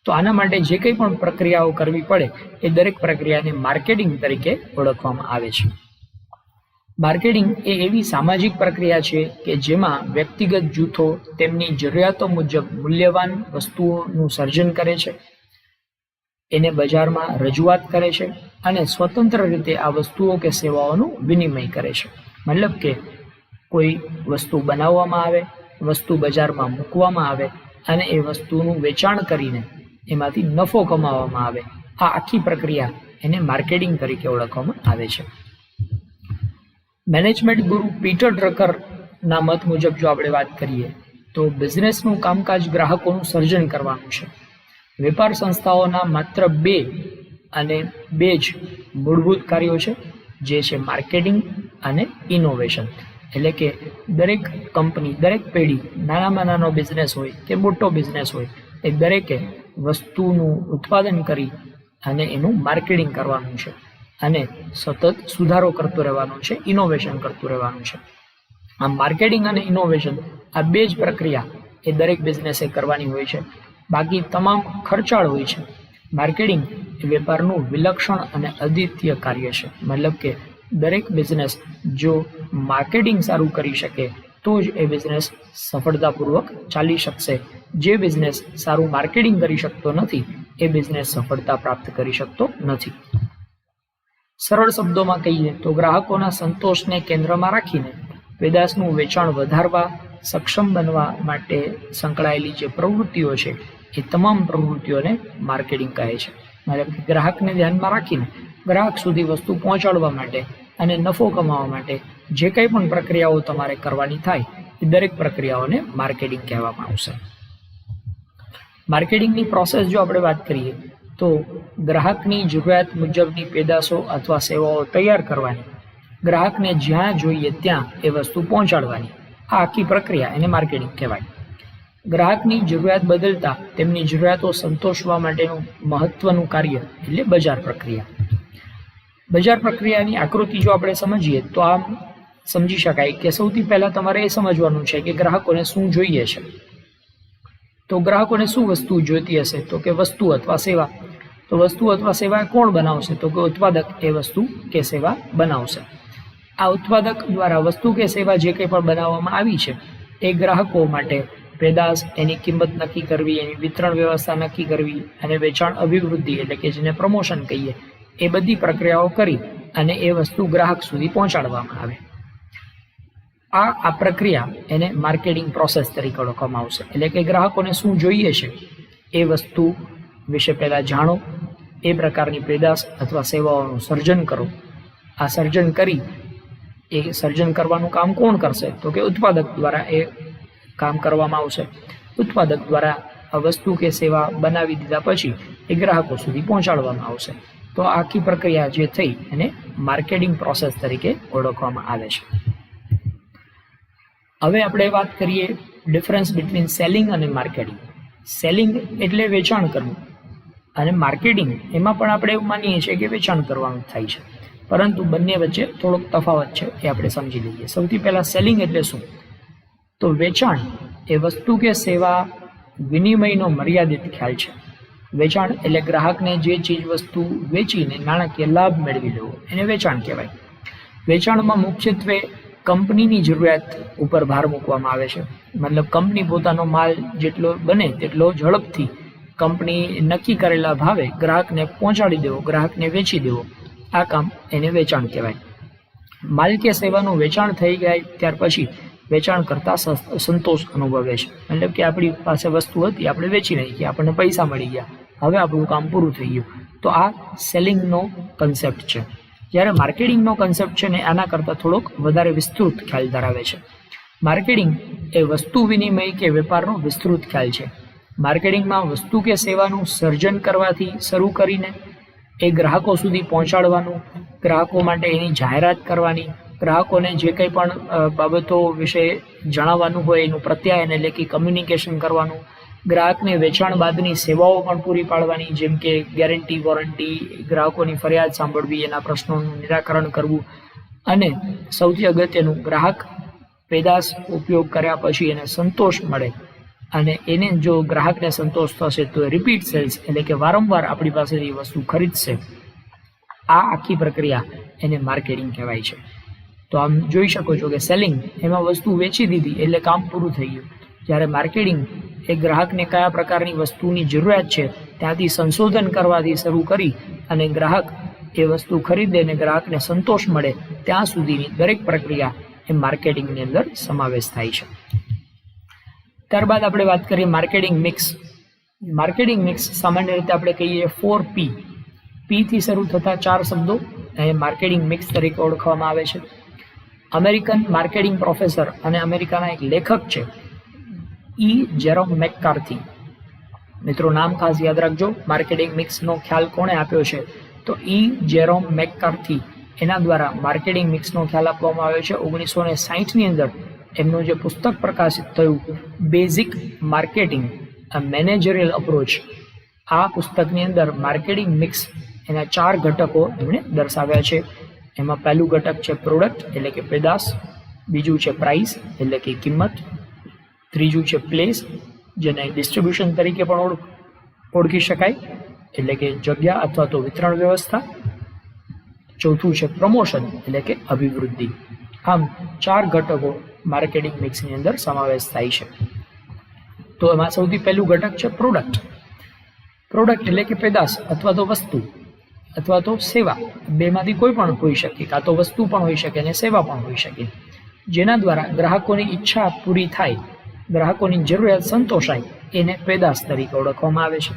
તો આના માટે જે કંઈ પણ પ્રક્રિયાઓ કરવી પડે એ દરેક પ્રક્રિયાને માર્કેટિંગ તરીકે ઓળખવામાં આવે છે. માર્કેટિંગ એ એવી સામાજિક પ્રક્રિયા છે કે જેમાં વ્યક્તિગત જૂથો તેમની જરૂરિયાતો મુજબ મૂલ્યવાન વસ્તુઓનું સર્જન કરે છે, એને બજારમાં રજૂઆત કરે છે અને સ્વતંત્ર રીતે આ વસ્તુઓ કે સેવાઓનું વિનિમય કરે છે. મતલબ કે કોઈ વસ્તુ બનાવવામાં આવે, વસ્તુ બજારમાં મૂકવામાં આવે અને એ વસ્તુનું વેચાણ કરીને એમાંથી નફો કમાવવામાં આવે. આ આખી પ્રક્રિયા એને માર્કેટિંગ તરીકે ઓળખવામાં આવે છે. મેનેજમેન્ટ ગુરુ પીટર ડ્રકરના મત મુજબ જો આપણે વાત કરીએ તો બિઝનેસનું કામકાજ ગ્રાહકોનું સર્જન કરવાનું છે. વેપાર સંસ્થાઓના માત્ર બે જ મૂળભૂત કાર્યો છે, જે છે માર્કેટિંગ અને ઇનોવેશન. એટલે કે દરેક કંપની, દરેક પેઢી, નાનામાં નાનો બિઝનેસ હોય કે મોટો બિઝનેસ હોય, એ દરેકે વસ્તુનું ઉત્પાદન કરી અને એનું માર્કેટિંગ કરવાનું છે અને સતત સુધારો કરતો રહેવાનો છે, ઇનોવેશન કરતું રહેવાનું છે. આ માર્કેટિંગ અને ઇનોવેશન આ બે જ પ્રક્રિયા એ દરેક બિઝનેસે કરવાની હોય છે. બાકી તમામ ખર્ચાળ હોય છે. માર્કેટિંગ એ વેપારનું વિલક્ષણ અને અદ્વિતીય કાર્ય છે. મતલબ કે દરેક બિઝનેસ જો માર્કેટિંગ સારું કરી શકે તો જ એ બિઝનેસ સફળતાપૂર્વક ચાલી શકશે. જે બિઝનેસ સારું માર્કેટિંગ કરી શકતો નથી એ બિઝનેસ સફળતા પ્રાપ્ત કરી શકતો નથી. સરળ શબ્દોમાં કહીએ તો ગ્રાહકોના સંતોષને કેન્દ્રમાં રાખીને પેદાશનું વેચાણ વધારવા, સક્ષમ બનવા માટે સંકળાયેલી જે પ્રવૃત્તિઓ છે એ તમામ પ્રવૃત્તિઓને માર્કેટિંગ કહે છે. મતલબ કે ગ્રાહકને ધ્યાનમાં રાખીને ગ્રાહક સુધી વસ્તુ પહોંચાડવા માટે અને નફો કમાવા માટે જે કંઈ પણ પ્રક્રિયાઓ તમારે કરવાની થાય એ દરેક પ્રક્રિયાઓને માર્કેટિંગ કહેવામાં આવશે. માર્કેટિંગની પ્રોસેસ જો આપણે વાત કરીએ તો ગ્રાહકની જરૂરિયાત મુજબની પેદાશો અથવા સેવાઓ તૈયાર કરવાની, ગ્રાહકને જ્યાં જોઈએ ત્યાં એ વસ્તુ પહોંચાડવાની, આ આખી પ્રક્રિયા એને માર્કેટિંગ કહેવાય. ગ્રાહકની જરૂરિયાત બદલતા તેમની જરૂરિયાતો સંતોષવા માટેનું મહત્વનું કાર્ય એટલે બજાર પ્રક્રિયા. બજાર પ્રક્રિયાની આકૃતિ જો આપણે સમજીએ તો આમ સમજી શકાય કે સૌથી પહેલાં તમારે એ સમજવાનું છે કે ગ્રાહકોને શું જોઈએ છે. તો ગ્રાહકોને શું વસ્તુ જોઈતી હશે? તો કે વસ્તુ અથવા સેવા. તો વસ્તુ અથવા સેવા કોણ બનાવશે? તો કે ઉત્પાદક એ વસ્તુ કે સેવા બનાવશે. આ ઉત્પાદક દ્વારા વસ્તુ કે સેવા જે કંઈ પણ બનાવવામાં આવી છે એ ગ્રાહકો માટે પેદાશ, એની કિંમત નક્કી કરવી, એની વિતરણ વ્યવસ્થા નક્કી કરવી અને વેચાણ અભિવૃદ્ધિ એટલે કે જેને પ્રમોશન કહીએ એ બધી પ્રક્રિયાઓ કરી અને એ વસ્તુ ગ્રાહક સુધી પહોંચાડવામાં આવે. આ પ્રક્રિયા એને માર્કેટિંગ પ્રોસેસ તરીકે ઓળખવામાં આવશે. એટલે કે ગ્રાહકોને શું જોઈએ છે એ વસ્તુ વિશે પહેલાં જાણો, એ પ્રકારની પેદાશ અથવા સેવાઓનું સર્જન કરો. આ સર્જન કરી એ સર્જન કરવાનું કામ કોણ કરશે? તો કે ઉત્પાદક દ્વારા એ કામ કરવામાં આવશે. ઉત્પાદક દ્વારા આ વસ્તુ કે સેવા બનાવી દીધા પછી એ ગ્રાહકો સુધી પહોંચાડવામાં આવશે. તો આખી પ્રક્રિયા જે થઈ એને માર્કેટિંગ પ્રોસેસ તરીકે ઓળખવામાં આવે છે. હવે આપણે વાત કરીએ ડિફરન્સ બિટવીન સેલિંગ અને માર્કેટિંગ. સેલિંગ એટલે વેચાણ કરવું અને માર્કેટિંગ એમાં પણ આપણે એવું માનીએ છીએ કે વેચાણ કરવાનું થાય છે, પરંતુ બંને વચ્ચે થોડોક તફાવત છે એ આપણે સમજી લઈએ. સૌથી પહેલાં સેલિંગ એટલે શું? તો વેચાણ એ વસ્તુ કે સેવા વિનિમયનો મર્યાદિત ખ્યાલ છે. વેચાણ એટલે ગ્રાહકને જે ચીજ વસ્તુ વેચીને નાણાકીય લાભ મેળવી લેવો એને વેચાણ કહેવાય. વેચાણમાં મુખ્યત્વે કંપનીની જરૂરિયાત ઉપર ભાર મૂકવામાં આવે છે. મતલબ કંપની પોતાનો માલ જેટલો બને તેટલો ઝડપથી કંપની નક્કી કરેલા ભાવે ગ્રાહકને પહોંચાડી દેવો, ગ્રાહકને વેચી દેવો, આ કામ એને વેચાણ કહેવાય. માલ કે સેવાનું વેચાણ થઈ જાય ત્યાર પછી વેચાણ કરતાં સંતોષ અનુભવે છે. મતલબ કે આપણી પાસે વસ્તુ હતી, આપણે વેચી નાખી, આપણને પૈસા મળી ગયા, હવે આપણું કામ પૂરું થઈ ગયું. તો આ સેલિંગનો કન્સેપ્ટ છે. જ્યારે માર્કેટિંગનો કન્સેપ્ટ છે ને આના કરતાં થોડોક વધારે વિસ્તૃત ખ્યાલ ધરાવે છે. માર્કેટિંગ એ વસ્તુ વિનિમય કે વેપારનો વિસ્તૃત ખ્યાલ છે. માર્કેટિંગમાં વસ્તુ કે સેવાનું સર્જન કરવાથી શરૂ કરીને એ ગ્રાહકો સુધી પહોંચાડવાનું, ગ્રાહકો માટે એની જાહેરાત કરવાની, ગ્રાહકોને જે કંઈ પણ બાબતો વિશે જણાવવાનું હોય એનું પ્રત્યાયન એટલે કે કમ્યુનિકેશન કરવાનું, ગ્રાહકને વેચાણ બાદની સેવાઓ પણ પૂરી પાડવાની, જેમ કે ગેરંટી, વોરંટી, ગ્રાહકોની ફરિયાદ સાંભળવી, એના પ્રશ્નોનું નિરાકરણ કરવું, અને સૌથી અગત્યનું ગ્રાહક પેદાશ ઉપયોગ કર્યા પછી એને સંતોષ મળે અને એને જો ગ્રાહકને સંતોષ થશે તો રિપીટ સેલ્સ એટલે કે વારંવાર આપણી પાસેથી વસ્તુ ખરીદશે. આ આખી પ્રક્રિયા એને માર્કેટિંગ કહેવાય છે. તો આમ જોઈ શકો છો કે સેલિંગ એમાં વસ્તુ વેચી દીધી એટલે કામ પૂરું થઈ ગયું, જ્યારે માર્કેટિંગ એ ગ્રાહકને કયા પ્રકારની વસ્તુની જરૂરિયાત છે ત્યાંથી સંશોધન કરવાથી શરૂ કરી અને ગ્રાહક એ વસ્તુ ખરીદે અને ગ્રાહકને સંતોષ મળે ત્યાં સુધીની દરેક પ્રક્રિયા એ માર્કેટિંગની અંદર સમાવેશ થાય છે. ત્યારબાદ આપણે વાત કરીએ માર્કેટિંગ મિક્સ. માર્કેટિંગ મિક્સ સામાન્ય રીતે આપણે કહીએ 4P. પીથી શરૂ થતા 4 શબ્દો એ માર્કેટિંગ મિક્સ તરીકે ઓળખવામાં આવે છે. અમેરિકન માર્કેટિંગ પ્રોફેસર અને અમેરિકાના એક લેખક છે જેરોમ મેકકાર્થી. મિત્રો નામ ખાસ યાદ રાખજો. માર્કેટિંગ મિક્સનો ખ્યાલ કોણે આપ્યો છે? તો જેરોમ મેકકાર્થી. એના દ્વારા માર્કેટિંગ મિક્સનો ખ્યાલ આપવામાં આવ્યો છે 1960ની અંદર. એમનું જે પુસ્તક પ્રકાશિત થયું બેઝિક માર્કેટિંગ અ મેનેજરિયલ અપ્રોચ, આ પુસ્તકની અંદર માર્કેટિંગ મિક્સ એના 4 ઘટકો એમણે દર્શાવ્યા છે. એમાં પહેલું ઘટક છે પ્રોડક્ટ એટલે કે પેદાશ, બીજું છે પ્રાઇસ એટલે કે કિંમત, ત્રીજું છે પ્લેસ જેને ડિસ્ટ્રીબ્યુશન તરીકે પણ ઓળખી શકાય એટલે કે જગ્યા અથવા તો વિતરણ વ્યવસ્થા, ચોથું છે પ્રમોશન એટલે કે અભિવૃદ્ધિ. આમ 4 ઘટકો માર્કેટિંગ મિક્સની અંદર સમાવેશ થાય છે. તો એમાં સૌથી પહેલું ઘટક છે પ્રોડક્ટ. પ્રોડક્ટ એટલે કે પેદાશ અથવા તો વસ્તુ અથવા તો સેવા, બેમાંથી કોઈ પણ હોઈ શકે, કાં તો વસ્તુ પણ હોઈ શકે અને સેવા પણ હોઈ શકે, જેના દ્વારા ગ્રાહકોની ઈચ્છા પૂરી થાય, ગ્રાહકોની જરૂરિયાત સંતોષાય, એને પેદાશ તરીકે ઓળખવામાં આવે છે.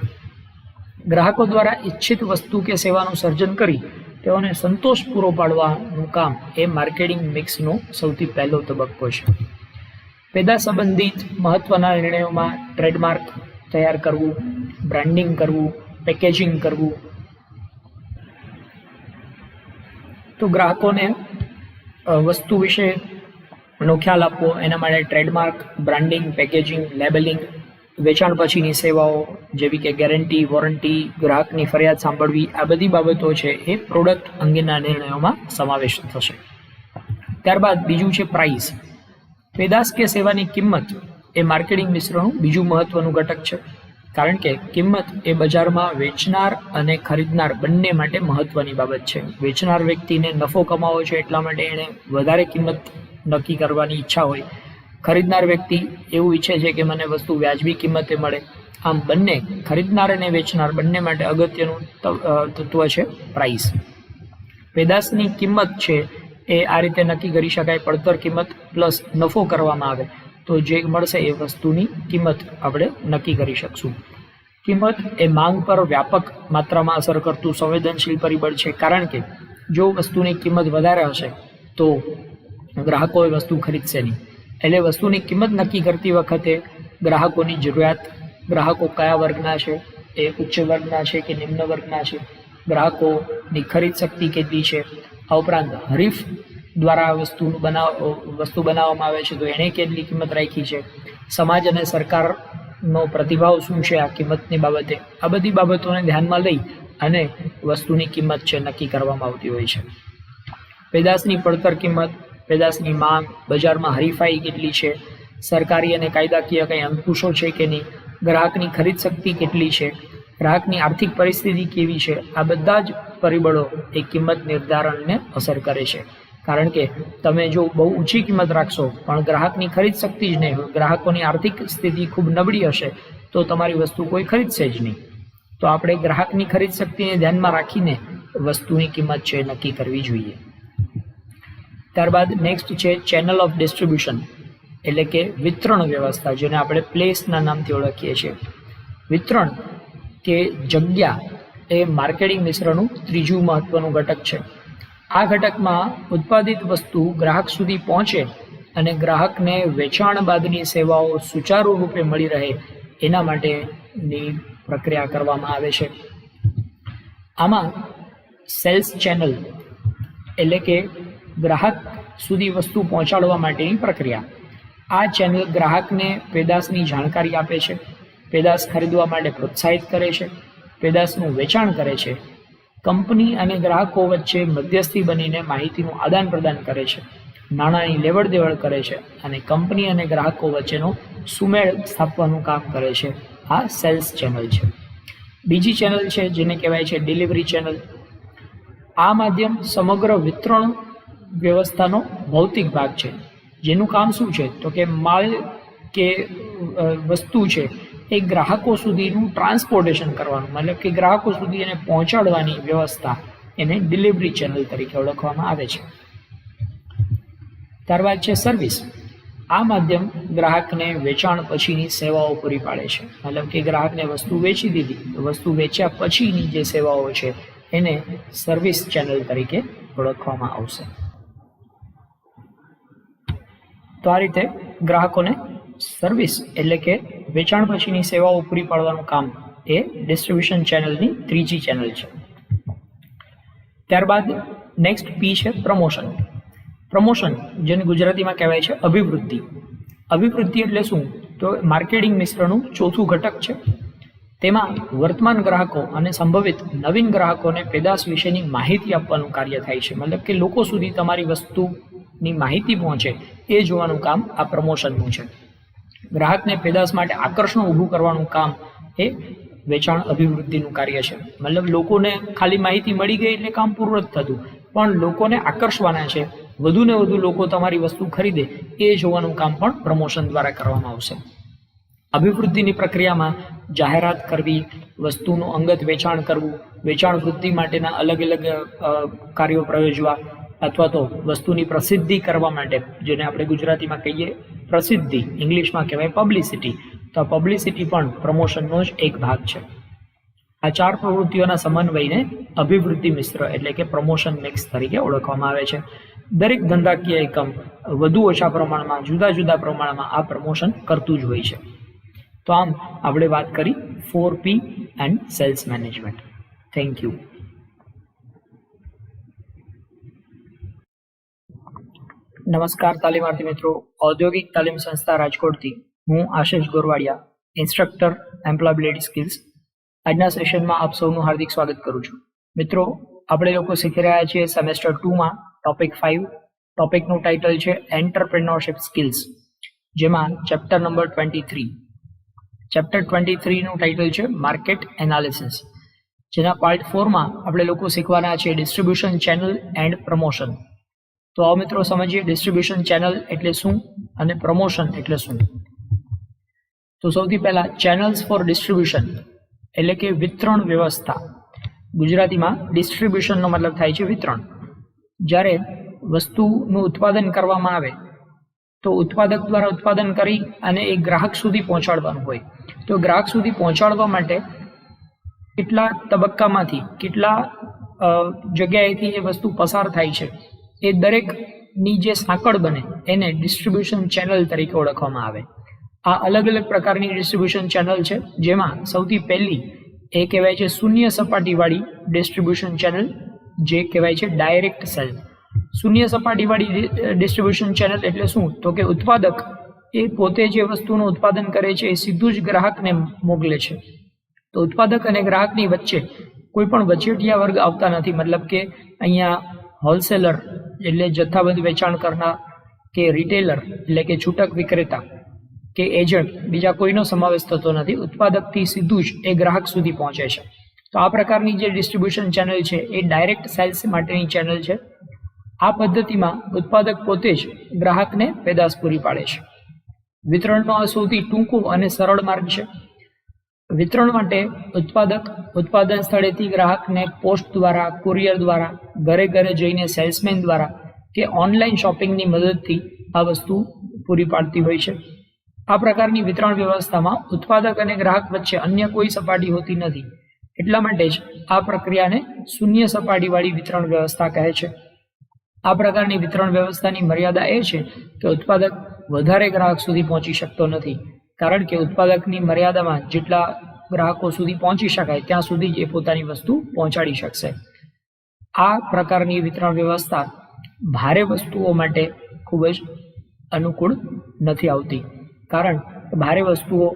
ગ્રાહકો દ્વારા ઈચ્છિત વસ્તુ કે સેવાનું સર્જન કરી તેઓને સંતોષ પૂરો પાડવાનું કામ એ માર્કેટિંગ મિક્સનો સૌથી પહેલો તબક્કો છે. પેદાશ સંબંધિત મહત્વના નિર્ણયોમાં ટ્રેડમાર્ક તૈયાર કરવું, બ્રાન્ડિંગ કરવું, પેકેજિંગ કરવું. તો ગ્રાહકોને વસ્તુ વિશે નો ખ્યાલ આપવો, એના માટે ટ્રેડમાર્ક, બ્રાન્ડિંગ, પેકેજિંગ, લેબલિંગ, વેચાણ પછીની સેવાઓ જેવી કે ગેરંટી, વોરંટી, ગ્રાહકની ફરિયાદ સાંભળવી, આ બધી બાબતો છે એ પ્રોડક્ટ અંગેના નિર્ણયોમાં સમાવેશ થશે. ત્યારબાદ બીજું છે પ્રાઇસ. પેદાશ કે સેવાની કિંમત એ માર્કેટિંગ મિશ્રણનું બીજું મહત્વનું ઘટક છે, કારણ કે કિંમત એ બજારમાં વેચનાર અને ખરીદનાર બંને માટે મહત્વની બાબત છે. વેચનાર વ્યક્તિને નફો કમાવો છે એટલા માટે એણે વધારે કિંમત નક્કી કરવાની ઈચ્છા હોય, ખરીદનાર વ્યક્તિ એવું ઈચ્છે છે કે મને વસ્તુ વ્યાજબી કિંમતે મળે. આમ બંને ખરીદનાર અને વેચનાર બંને માટે અગત્યનું તત્વ છે પ્રાઇસ. પેદાશની કિંમત છે એ આ રીતે નક્કી કરી શકાય, પડતર કિંમત પ્લસ નફો કરવામાં આવે તો જે મળશે એ વસ્તુની કિંમત આપણે નક્કી કરી શકશું. કિંમત એ માંગ પર વ્યાપક માત્રામાં અસર કરતું સંવેદનશીલ પરિબળ છે, કારણ કે જો વસ્તુની કિંમત વધારે હશે તો ગ્રાહકો એ વસ્તુ ખરીદશે નહીં. એટલે વસ્તુની કિંમત નક્કી કરતી વખતે ગ્રાહકોની જરૂરિયાત, ગ્રાહકો કયા વર્ગના છે, એ ઉચ્ચ વર્ગના છે કે નિમ્ન વર્ગના છે, ગ્રાહકોની ખરીદ શક્તિ કેટલી છે, આ ઉપરાંત હરીફ દ્વારા વસ્તુ બનાવવામાં આવે છે તો એણે કેટલી કિંમત રાખી છે, સમાજ અને સરકારનો પ્રતિભાવ શું છે આ કિંમતની બાબતે, આ બધી બાબતોને ધ્યાનમાં લઈ અને વસ્તુની કિંમત છે નક્કી કરવામાં આવતી હોય છે. પેદાશની પડતર કિંમત, પેદાશની માંગ, બજારમાં હરીફાઈ કેટલી છે, સરકારી અને કાયદાકીય કંઈ અંકુશો છે કે નહીં, ગ્રાહકની ખરીદ શક્તિ કેટલી છે, ગ્રાહકની આર્થિક પરિસ્થિતિ કેવી છે, આ બધા જ પરિબળો એ કિંમત નિર્ધારણને અસર કરે છે. કારણ કે તમે જો બહુ ઊંચી કિંમત રાખશો પણ ગ્રાહકની ખરીદ શક્તિ જ નહીં હોય, ગ્રાહકોની આર્થિક સ્થિતિ ખૂબ નબળી હશે તો તમારી વસ્તુ કોઈ ખરીદશે જ નહીં. તો આપણે ગ્રાહકની ખરીદ શક્તિને ધ્યાનમાં રાખીને વસ્તુની કિંમત છે નક્કી કરવી જોઈએ. ત્યારબાદ નેક્સ્ટ છે ચેનલ ઓફ ડિસ્ટ્રીબ્યુશન, એટલે કે વિતરણ વ્યવસ્થા, જેને આપણે પ્લેસના નામથી ઓળખીએ છીએ. વિતરણ કે જગ્યા એ માર્કેટિંગ મિશ્રણનું ત્રીજું મહત્વનું ઘટક છે. આ ઘટકમાં ઉત્પાદિત વસ્તુ ગ્રાહક સુધી પહોંચે અને ગ્રાહકને વેચાણ બાદની સેવાઓ સુચારુ રૂપે મળી રહે એના માટેની પ્રક્રિયા કરવામાં આવે છે. આમાં સેલ્સ ચેનલ એટલે કે ગ્રાહક સુધી વસ્તુ પહોંચાડવા માટેની પ્રક્રિયા. આ ચેનલ ગ્રાહકને પેદાશની જાણકારી આપે છે, પેદાશ ખરીદવા માટે પ્રોત્સાહિત કરે છે, પેદાશનું વેચાણ કરે છે, કંપની અને ગ્રાહકો વચ્ચે મધ્યસ્થી બનીને માહિતીનું આદાન પ્રદાન કરે છે, નાણાંની લેવડ દેવડ કરે છે અને કંપની અને ગ્રાહકો વચ્ચેનો સુમેળ સ્થાપવાનું કામ કરે છે. આ સેલ્સ ચેનલ છે. બીજી ચેનલ છે જેને કહેવાય છે ડિલિવરી ચેનલ. આ માધ્યમ સમગ્ર વિતરણ વ્યવસ્થાનો ભૌતિક ભાગ છે, જેનું કામ શું છે તો કે માલ કે વસ્તુ છે એ ગ્રાહકો સુધીનું ટ્રાન્સપોર્ટેશન કરવાનું, મતલબ કે ગ્રાહકો સુધી એને પહોંચાડવાની વ્યવસ્થા, એને ડિલિવરી ચેનલ તરીકે ઓળખવામાં આવે છે. ત્યારબાદ છે સર્વિસ. આ માધ્યમ ગ્રાહકને વેચાણ પછીની સેવાઓ પૂરી પાડે છે, મતલબ કે ગ્રાહકને વસ્તુ વેચી દીધી તો વસ્તુ વેચ્યા પછીની જે સેવાઓ છે એને સર્વિસ ચેનલ તરીકે ઓળખવામાં આવશે. તો આ રીતે ગ્રાહકોને સર્વિસ એટલે કે વેચાણ પછીની સેવાઓ પૂરી પાડવાનું કામ એ ડિસ્ટ્રીબ્યુશન ચેનલની ત્રીજી ચેનલ છે. ત્યારબાદ નેક્સ્ટ પી છે પ્રમોશન. પ્રમોશન જેને ગુજરાતીમાં કહેવાય છે અભિવૃદ્ધિ. અભિવૃદ્ધિ એટલે શું તો માર્કેટિંગ મિશ્રણનું ચોથું ઘટક છે. તેમાં વર્તમાન ગ્રાહકો અને સંભવિત નવીન ગ્રાહકોને પેદાશ વિશેની માહિતી આપવાનું કાર્ય થાય છે, મતલબ કે લોકો સુધી તમારી વસ્તુની માહિતી પહોંચે એ જોવાનું કામ આ પ્રમોશનનું છે. ગ્રાહકને પેદાશ માટે આકર્ષણ ઊભું કરવાનું કામ એ વેચાણ અભિવૃદ્ધિનું કાર્ય છે. મતલબ લોકોને ખાલી માહિતી મળી ગઈ એટલે કામ પૂરું જ થતું, પણ લોકોને આકર્ષવાના છે, વધુ ને વધુ લોકો તમારી વસ્તુ ખરીદે એ જોવાનું કામ પણ પ્રમોશન દ્વારા કરવામાં આવશે. અભિવૃદ્ધિની પ્રક્રિયામાં જાહેરાત કરવી, વસ્તુનું અંગત વેચાણ કરવું, વેચાણ વૃદ્ધિ માટેના અલગ અલગ કાર્યો પ્રયોજવા, અથવા તો વસ્તુની પ્રસિદ્ધિ કરવા માટે, જેને આપણે ગુજરાતીમાં કહીએ પ્રસિદ્ધિ, ઇંગ્લિશમાં કહેવાય પબ્લિસિટી, તો પબ્લિસિટી પણ પ્રમોશનનો જ એક ભાગ છે. આ 4 પ્રવૃત્તિઓના સમન્વયને અભિવૃદ્ધિ મિશ્ર એટલે કે પ્રમોશન મિક્સ તરીકે ઓળખવામાં આવે છે. દરેક ધંધાકીય એકમ વધુ ઓછા પ્રમાણમાં જુદા જુદા પ્રમાણમાં આ પ્રમોશન કરતું જ હોય છે. તો આમ આપણે વાત કરી 4P and sales management. Thank you. નમસ્કાર તાલીમાર્થી મિત્રો, ઔદ્યોગિક તાલીમ સંસ્થા રાજકોટથી હું આશિષ ગોરવાડિયા, ઇન્સ્ટ્રક્ટર એમ્પ્લોયબિલિટી સ્કિલ્સ. આજના સેશનમાં આપ સૌનું હાર્દિક સ્વાગત કરું છું. મિત્રો, આપણે લોકો શીખી રહ્યા છીએ સેમેસ્ટર 2માં ટોપિક 5. ટોપિકનું ટાઇટલ છે એન્ટરપ્રેન્યોરશિપ સ્કિલ્સ, જેમાં ચેપ્ટર નંબર 23. ચેપ્ટર 23નું ટાઇટલ છે માર્કેટ એનાલિસિસ, જેના પાર્ટ 4માં આપણે લોકો શીખવાના છે ડિસ્ટ્રીબ્યુશન ચેનલ એન્ડ પ્રમોશન. તો આવો મિત્રો સમજીએ ડિસ્ટ્રીબ્યુશન ચેનલ એટલે શું અને પ્રમોશન એટલે શું. તો સૌથી પહેલા ચેનલ્સ ફોર ડિસ્ટ્રીબ્યુશન એટલે કે વિતરણ વ્યવસ્થા. ગુજરાતીમાં ડિસ્ટ્રીબ્યુશનનો મતલબ થાય છે વિતરણ. જ્યારે વસ્તુનું ઉત્પાદન કરવામાં આવે તો ઉત્પાદક દ્વારા ઉત્પાદન કરી અને એ ગ્રાહક સુધી પહોંચાડવાનું હોય. તો ગ્રાહક સુધી પહોંચાડવા માટે કેટલા તબક્કામાંથી કેટલા જગ્યાએથી એ વસ્તુ પસાર થાય છે, એ દરેકની જે સાંકળ બને એને ડિસ્ટ્રીબ્યુશન ચેનલ તરીકે ઓળખવામાં આવે. આ અલગ અલગ પ્રકારની ડિસ્ટ્રીબ્યુશન ચેનલ છે, જેમાં સૌથી પહેલી એ કહેવાય છે શૂન્ય સપાટીવાળી ડિસ્ટ્રીબ્યુશન ચેનલ, જે કહેવાય છે ડાયરેક્ટ સેલ. શૂન્ય સપાટીવાળી ડિસ્ટ્રીબ્યુશન ચેનલ એટલે શું? તો કે ઉત્પાદક એ પોતે જે વસ્તુનું ઉત્પાદન કરે છે એ સીધું જ ગ્રાહકને મોકલે છે. તો ઉત્પાદક અને ગ્રાહકની વચ્ચે કોઈ પણ વચેટિયા વર્ગ આવતા નથી. મતલબ કે અહીંયા હોલસેલર એટલે જથ્થાબંધ વેચાણ કરનાર, કે રિટેલર એટલે કે છૂટક વિક્રેતા, કે એજન્ટ, બીજા કોઈનો સમાવેશ થતો નથી. ઉત્પાદકથી સીધું જ એ ગ્રાહક સુધી પહોંચે છે. તો આ પ્રકારની જે ડિસ્ટ્રીબ્યુશન ચેનલ છે એ ડાયરેક્ટ સેલ્સ માટેની ચેનલ છે. આ પદ્ધતિમાં ઉત્પાદક પોતે જ ગ્રાહકને પેદાશ પૂરી પાડે છે. વિતરણનો આ સૌથી ટૂંકો અને સરળ માર્ગ છે. વિતરણ માટે ઉત્પાદક ઉત્પાદન સ્થળેથી ગ્રાહકને પોસ્ટ દ્વારા, કુરિયર દ્વારા, ઘરે ઘરે જઈને સેલ્સમેન દ્વારા કે ઓનલાઈન શોપિંગની મદદથી આ વસ્તુ પૂરી પાડતી હોય છે. આ પ્રકારની વિતરણ વ્યવસ્થામાં ઉત્પાદક અને ગ્રાહક વચ્ચે અન્ય કોઈ સપાટી હોતી નથી. એટલા માટે જ આ પ્રક્રિયાને શૂન્ય સપાટીવાળી વિતરણ વ્યવસ્થા કહે છે. આ પ્રકારની વિતરણ વ્યવસ્થાની મર્યાદા એ છે કે ઉત્પાદક વધારે ગ્રાહક સુધી પહોંચી શકતો નથી, કારણ કે ઉત્પાદકની મર્યાદામાં જેટલા ગ્રાહકો સુધી પહોંચી શકાય ત્યાં સુધી જ એ પોતાની વસ્તુ પહોંચાડી શકશે. આ પ્રકારની વિતરણ વ્યવસ્થા ભારે વસ્તુઓ માટે ખૂબ જ અનુકૂળ નથી આવતી, કારણ કે ભારે વસ્તુઓ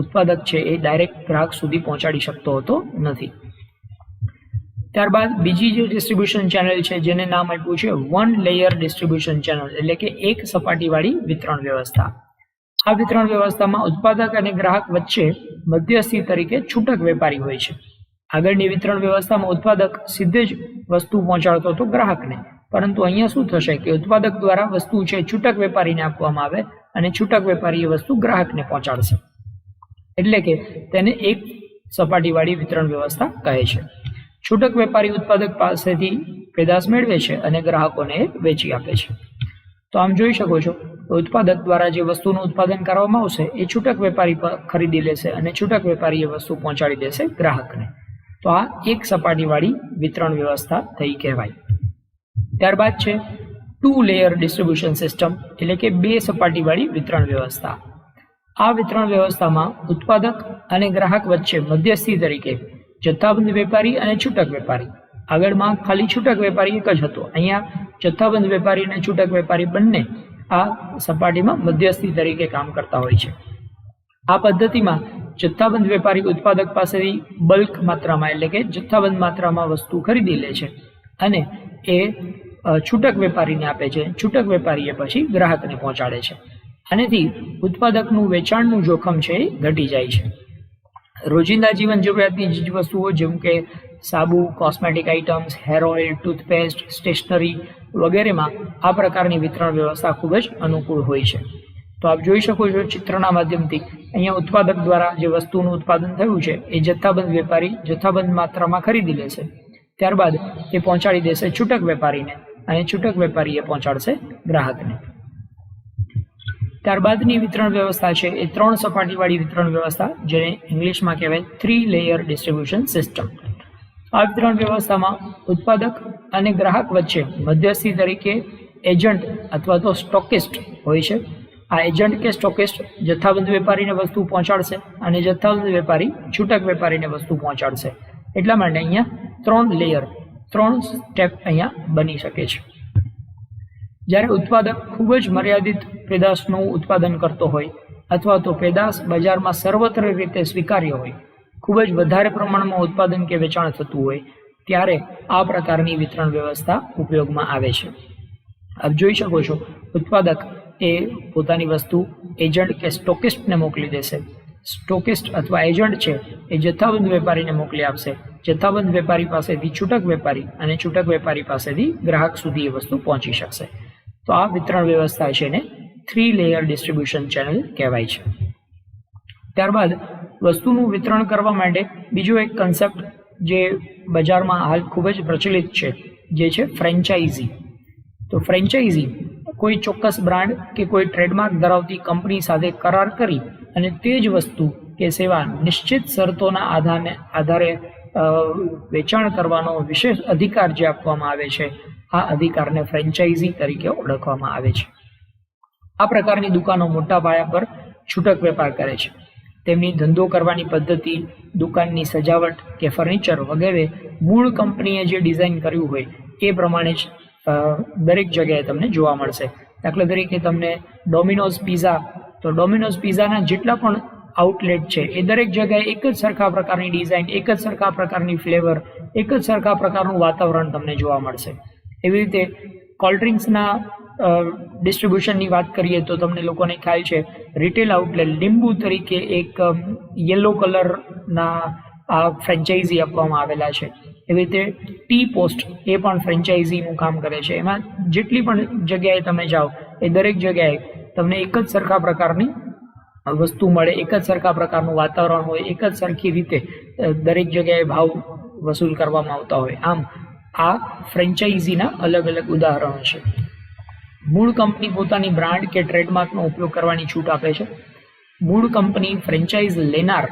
ઉત્પાદક છે એ ડાયરેક્ટ ગ્રાહક સુધી પહોંચાડી શકતો હોતો નથી. ત્યારબાદ બીજી જે ડિસ્ટ્રીબ્યુશન ચેનલ છે જેને નામ આપ્યું છે વન લેયર ડિસ્ટ્રીબ્યુશન ચેનલ એટલે કે એક સપાટીવાળી વિતરણ વ્યવસ્થા. આ વિતરણ વ્યવસ્થામાં ઉત્પાદક અને ગ્રાહક વચ્ચે મધ્યસ્થી તરીકે છૂટક વેપારી હોય છે. આગળની વિતરણ વ્યવસ્થામાં ઉત્પાદક સીધે જ વસ્તુ પહોંચાડતો હતો ગ્રાહકને, પરંતુ અહીંયા શું થશે કે ઉત્પાદક દ્વારા વસ્તુ છે છૂટક વેપારીને આપવામાં આવે અને છૂટક વેપારી એ વસ્તુ ગ્રાહકને પહોંચાડશે. એટલે કે તેને એક સપાટીવાળી વિતરણ વ્યવસ્થા કહે છે. છૂટક વેપારી ઉત્પાદક પાસેથી પેદાશ મેળવે છે અને ગ્રાહકોને વેચી આપે છે. તો આમ જોઈ શકો છો, ઉત્પાદક દ્વારા જે વસ્તુનું ઉત્પાદન કરવામાં આવશે એ છૂટક વેપારી ખરીદી લેશે અને છૂટક વેપારી એ વસ્તુ પહોંચાડી દેશે ગ્રાહકને. તો આ એક સપાટીવાળી વિતરણ વ્યવસ્થા થઈ કહેવાય. ત્યારબાદ છે 2 લેયર ડિસ્ટ્રીબ્યુશન સિસ્ટમ એટલે કે 2 સપાટીવાળી વિતરણ વ્યવસ્થા. આ વિતરણ વ્યવસ્થામાં ઉત્પાદક અને ગ્રાહક વચ્ચે મધ્યસ્થી તરીકે જથ્થાબંધ વેપારી અને છૂટક વેપારી. આગળમાં ખાલી છૂટક વેપારી એક જ હતો, અહીંયા જથ્થાબંધ વેપારી અને છૂટક વેપારી બંને આ સપાટીમાં મધ્યસ્થી તરીકે કામ કરતા હોય છે. આ પદ્ધતિમાં જથ્થાબંધ વેપારી ઉત્પાદક પાસેથી બલ્ક માત્રામાં એટલે કે જથ્થાબંધ માત્રામાં વસ્તુ ખરીદી લે છે અને એ છૂટક વેપારીને આપે છે. છૂટક વેપારી એ પછી ગ્રાહકને પહોંચાડે છે. આનાથી ઉત્પાદકનું વેચાણનું જોખમ છે એ ઘટી જાય છે. રોજિંદા જીવન જરૂરિયાતની ચીજ વસ્તુઓ જેમ કે સાબુ, cosmetic items, hair oil, toothpaste, stationery વગેરેમાં આ પ્રકારની વિતરણ વ્યવસ્થા ખૂબ જ અનુકૂળ હોય છે. તો આપ જોઈ શકો છો ચિત્રના માધ્યમથી, અહીંયા ઉત્પાદક દ્વારા જે વસ્તુનું ઉત્પાદન થયું છે એ જથ્થાબંધ વેપારી જથ્થાબંધ માત્રામાં ખરીદી લેશે, ત્યારબાદ એ પહોંચાડી દેશે છૂટક વેપારીને અને છૂટક વેપારી એ પહોંચાડશે ગ્રાહકને. ત્યારબાદની વિતરણ વ્યવસ્થા છે એ 3 સપાટીવાળી વિતરણ વ્યવસ્થા, જેને ઇંગ્લિશમાં કહેવાય 3 લેયર ડિસ્ટ્રીબ્યુશન સિસ્ટમ. આ વિતરણ વ્યવસ્થામાં ઉત્પાદક અને ગ્રાહક વચ્ચે મધ્યસ્થી તરીકે એજન્ટ અથવા તો સ્ટોકિસ્ટ હોય છે. આ એજન્ટ કે સ્ટોકિસ્ટ જથ્થાબંધ વેપારીને વસ્તુ પહોંચાડશે અને જથ્થાબંધ વેપારી છૂટક વેપારીને વસ્તુ પહોંચાડશે. એટલા માટે અહીંયા 3 લેયર 3 સ્ટેપ અહીંયા બની શકે છે. જ્યારે ઉત્પાદક ખૂબ જ મર્યાદિત પેદાશનું ઉત્પાદન કરતો હોય અથવા તો પેદાશ બજારમાં સર્વત્ર રીતે સ્વીકાર્ય હોય, ખૂબ જ વધારે પ્રમાણમાં ઉત્પાદન કે વેચાણ થતું હોય, ત્યારે આ પ્રકારની વિતરણ વ્યવસ્થા ઉપયોગમાં આવે છે. આપ જોઈ શકો છો, ઉત્પાદક એ પોતાની વસ્તુ એજન્ટ કે સ્ટોકિસ્ટને મોકલી દેશે. સ્ટોકિસ્ટ અથવા એજન્ટ છે એ જથ્થાબંધ વેપારીને મોકલી આપશે. જથ્થાબંધ વેપારી પાસેથી છૂટક વેપારી અને છૂટક વેપારી પાસેથી ગ્રાહક સુધી એ વસ્તુ પહોંચી શકશે. તો આ વિતરણ વ્યવસ્થા છે એને 3 લેયર ડિસ્ટ્રીબ્યુશન ચેનલ કહેવાય છે. ત્યારબાદ વસ્તુનું વિતરણ કરવા માટે બીજો એક કન્સેપ્ટ જે બજારમાં હાલ ખૂબ જ પ્રચલિત છે, જે છે ફ્રેન્ચાઇઝી. તો ફ્રેન્ચાઇઝી કોઈ ચોક્કસ બ્રાન્ડ કે કોઈ ટ્રેડમાર્ક ધરાવતી કંપની સાથે કરાર કરી અને તે જ વસ્તુ કે સેવા નિશ્ચિત શરતોના આધારે વેચાણ કરવાનો વિશેષ અધિકાર જે આપવામાં આવે છે, આ અધિકારને ફ્રેન્ચાઇઝી તરીકે ઓળખવામાં આવે છે. આ પ્રકારની દુકાનો મોટા પાયા પર છૂટક વેપાર કરે છે. તેમની ધંધો કરવાની પદ્ધતિ, દુકાનની સજાવટ કે ફર્નિચર વગેરે મૂળ કંપનીએ જે ડિઝાઇન કર્યું હોય એ પ્રમાણે જ દરેક જગ્યાએ તમને જોવા મળશે. દાખલા તરીકે તમને ડોમિનોઝ પિઝા, તો ડોમિનોઝ પિઝાના જેટલા પણ આઉટલેટ છે એ દરેક જગ્યાએ એક જ સરખા પ્રકારની ડિઝાઇન, એક જ સરખા પ્રકારની ફ્લેવર, એક જ સરખા પ્રકારનું વાતાવરણ તમને જોવા મળશે. એવી રીતે કોલ્ડ ડ્રિંક્સના ડિસ્ટ્રીબ્યુશનની વાત કરીએ તો તમને લોકોને ખ્યાલ છે, રિટેલ આઉટલેટ લીંબુ તરીકે એક યલો કલરના આ ફ્રેન્ચાઇઝી આપવામાં આવેલા છે. એવી રીતે ટી પોસ્ટ એ પણ ફ્રેન્ચાઇઝીનું કામ કરે છે. એમાં જેટલી પણ જગ્યાએ તમે જાઓ એ દરેક જગ્યાએ તમને એક જ સરખા પ્રકારની વસ્તુ મળે, એક જ સરખા પ્રકારનું વાતાવરણ હોય, એક જ સરખી રીતે દરેક જગ્યાએ ભાવ વસૂલ કરવામાં આવતા હોય. આમ આ ફ્રેન્ચાઇઝીના અલગ અલગ ઉદાહરણો છે. મૂળ કંપની પોતાની બ્રાન્ડ કે ટ્રેડમાર્કનો ઉપયોગ કરવાની છૂટ આપે છે. મૂળ કંપની ફ્રેન્ચાઇઝ લેનાર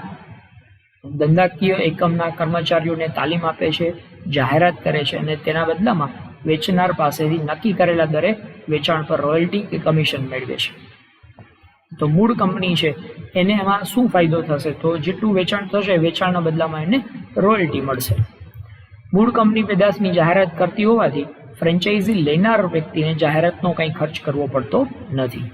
ધંધાકીય એકમના કર્મચારીઓને તાલીમ આપે છે, જાહેરાત કરે છે અને તેના બદલામાં વેચનાર પાસેથી નક્કી કરેલા દરે વેચાણ પર રોયલ્ટી કે કમિશન મેળવે છે. તો મૂળ કંપની છે એને એમાં શું ફાયદો થશે? તો જેટલું વેચાણ થશે વેચાણના બદલામાં એને રોયલ્ટી મળશે. મૂળ કંપની પેદાશની જાહેરાત કરતી હોવાથી ફ્રેન્ચાઇઝી લેનાર વ્યક્તિને જાહેરાતનો કંઈ ખર્ચ કરવો પડતો નથી.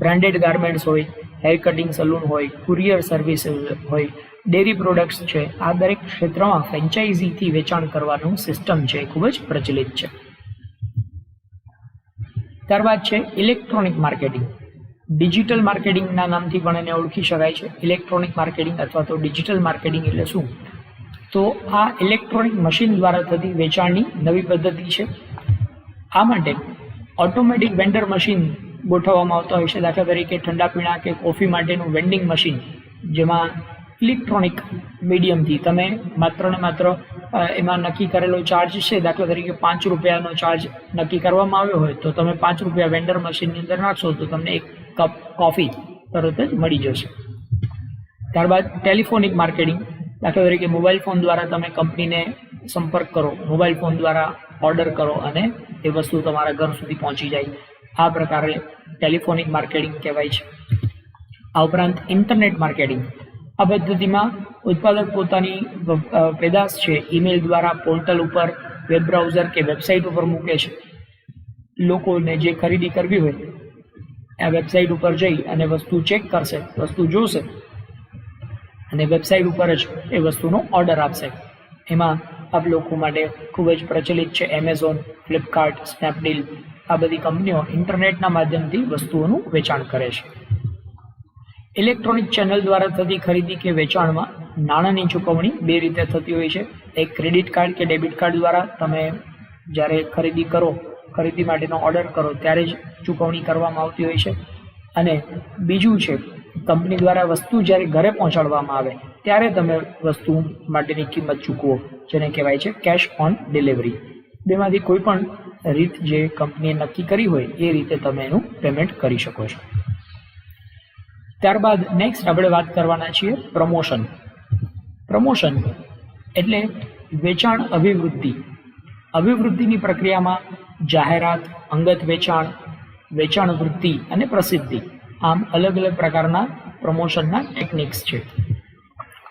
બ્રાન્ડેડ ગાર્મેન્ટ્સ હોય, હેર કટિંગ સલૂન હોય, કુરિયર સર્વિસીસ હોય, ડેરી પ્રોડક્ટ્સ છે, આ દરેક ક્ષેત્રમાં ફ્રેન્ચાઇઝીથી વેચાણ કરવાનું સિસ્ટમ છે એ ખૂબ જ પ્રચલિત છે. ત્યારબાદ છે ઇલેક્ટ્રોનિક માર્કેટિંગ. ડિજિટલ માર્કેટિંગના નામથી પણ એને ઓળખી શકાય છે. ઇલેક્ટ્રોનિક માર્કેટિંગ અથવા તો ડિજિટલ માર્કેટિંગ એટલે શું? તો આ ઇલેક્ટ્રોનિક મશીન દ્વારા થતી વેચાણની નવી પદ્ધતિ છે. આ માટે ઓટોમેટિક વેન્ડર મશીન ગોઠવવામાં આવતા હોય છે. દાખલા તરીકે ઠંડા પીણા કે કોફી માટેનું વેન્ડિંગ મશીન, જેમાં ઇલેક્ટ્રોનિક મીડિયમથી તમે માત્ર ને માત્ર એમાં નક્કી કરેલો ચાર્જ છે, દાખલા તરીકે 5 રૂપિયાનો ચાર્જ નક્કી કરવામાં આવ્યો હોય તો તમે 5 રૂપિયા વેન્ડર મશીનની અંદર નાખશો તો તમને 1 કપ કોફી તરત જ મળી જશે. ત્યારબાદ ટેલિફોનિક માર્કેટિંગ. દાખલા તરીકે મોબાઈલ ફોન દ્વારા તમે કંપનીને સંપર્ક કરો, મોબાઈલ ફોન દ્વારા ઓર્ડર કરો અને એ વસ્તુ તમારા ઘર સુધી પહોંચી જાય. આ પ્રકારે ટેલિફોનિક માર્કેટિંગ કહેવાય છે. આ ઉપરાંત ઇન્ટરનેટ માર્કેટિંગ. આ પદ્ધતિમાં ઉત્પાદક પોતાની પેદાશ છે ઈમેલ દ્વારા પોર્ટલ ઉપર, વેબ બ્રાઉઝર કે વેબસાઇટ ઉપર મૂકે છે. લોકોને જે ખરીદી કરવી હોય આ વેબસાઇટ ઉપર જઈ અને વસ્તુ ચેક કરશે, વસ્તુ જોશે અને વેબસાઇટ ઉપર જ એ વસ્તુનો ઓર્ડર આપશે. એમાં આપ લોકો માટે ખૂબ જ પ્રચલિત છે એમેઝોન, ફ્લિપકાર્ટ, સ્નેપડીલ. આ બધી કંપનીઓ ઇન્ટરનેટના માધ્યમથી વસ્તુઓનું વેચાણ કરે છે. ઇલેક્ટ્રોનિક ચેનલ દ્વારા થતી ખરીદી કે વેચાણમાં નાણાંની ચૂકવણી 2 રીતે થતી હોય છે. એક ક્રેડિટ કાર્ડ કે ડેબિટ કાર્ડ દ્વારા તમે જ્યારે ખરીદી કરો, ખરીદી માટેનો ઓર્ડર કરો ત્યારે જ ચૂકવણી કરવામાં આવતી હોય છે. અને બીજું છે કંપની દ્વારા વસ્તુ જ્યારે ઘરે પહોંચાડવામાં આવે ત્યારે તમે વસ્તુ માટેની કિંમત ચૂકવો, જેને કહેવાય છે કેશ ઓન ડિલિવરી. બેમાંથી કોઈ પણ રીત જે કંપનીએ નક્કી કરી હોય એ રીતે તમે એનું પેમેન્ટ કરી શકો છો. ત્યારબાદ નેક્સ્ટ આપણે વાત કરવાના છીએ પ્રમોશન. પ્રમોશન એટલે વેચાણ અભિવૃદ્ધિ. અભિવૃદ્ધિની પ્રક્રિયામાં જાહેરાત, અંગત વેચાણ, વેચાણ વૃદ્ધિ અને પ્રસિદ્ધિ, આમ અલગ અલગ પ્રકારના પ્રમોશનના ટેકનિક્સ છે.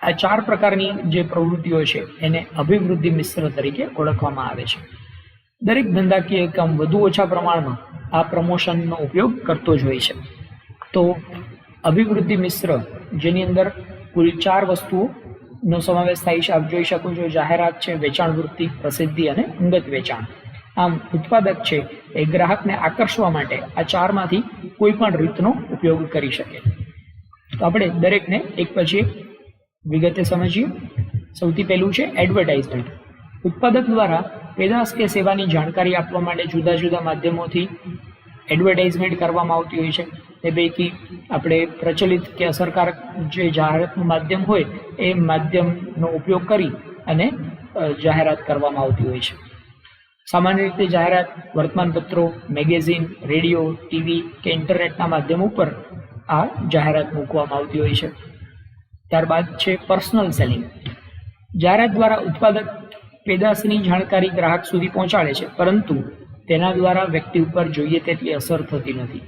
આ 4 પ્રકારની જે પ્રવૃત્તિઓ છે એને અભિવૃદ્ધિ મિશ્ર તરીકે ઓળખવામાં આવે છે. દરેક ધંધાકીય એકમ વધુ ઓછા પ્રમાણમાં આ પ્રમોશનનો ઉપયોગ કરતો જ હોય છે. તો અભિવૃદ્ધિ મિશ્ર, જેની અંદર કુલ 4 વસ્તુઓનો સમાવેશ થાય છે. આપ જોઈ શકો છો, જાહેરાત છે, વેચાણ વૃદ્ધિ, પ્રસિદ્ધિ અને અંગત વેચાણ. આમ ઉત્પાદક છે એ ગ્રાહકને આકર્ષવા માટે આ 4માંથી કોઈ પણ રીતનો ઉપયોગ કરી શકે. તો આપણે દરેકને એક પછી એક વિગતે સમજીએ. સૌથી પહેલું છે એડવર્ટાઇઝમેન્ટ. ઉત્પાદક દ્વારા પેદાશ કે સેવાની જાણકારી આપવા માટે જુદા જુદા માધ્યમોથી એડવર્ટાઇઝમેન્ટ કરવામાં આવતી હોય છે. એ પૈકી આપણે પ્રચલિત કે અસરકારક જે જાહેરાતનું માધ્યમ હોય એ માધ્યમનો ઉપયોગ કરી અને જાહેરાત કરવામાં આવતી હોય છે. સામાન્ય રીતે જાહેરાત વર્તમાનપત્રો, મેગેઝિન, રેડિયો, ટીવી કે ઇન્ટરનેટના માધ્યમ ઉપર આ જાહેરાત મૂકવામાં આવતી હોય છે. ત્યારબાદ છે પર્સનલ સેલિંગ. જાહેરાત દ્વારા ઉત્પાદક પેદાશની જાણકારી ગ્રાહક સુધી પહોંચાડે છે, પરંતુ તેના દ્વારા વ્યક્તિ ઉપર જોઈએ તેટલી અસર થતી નથી.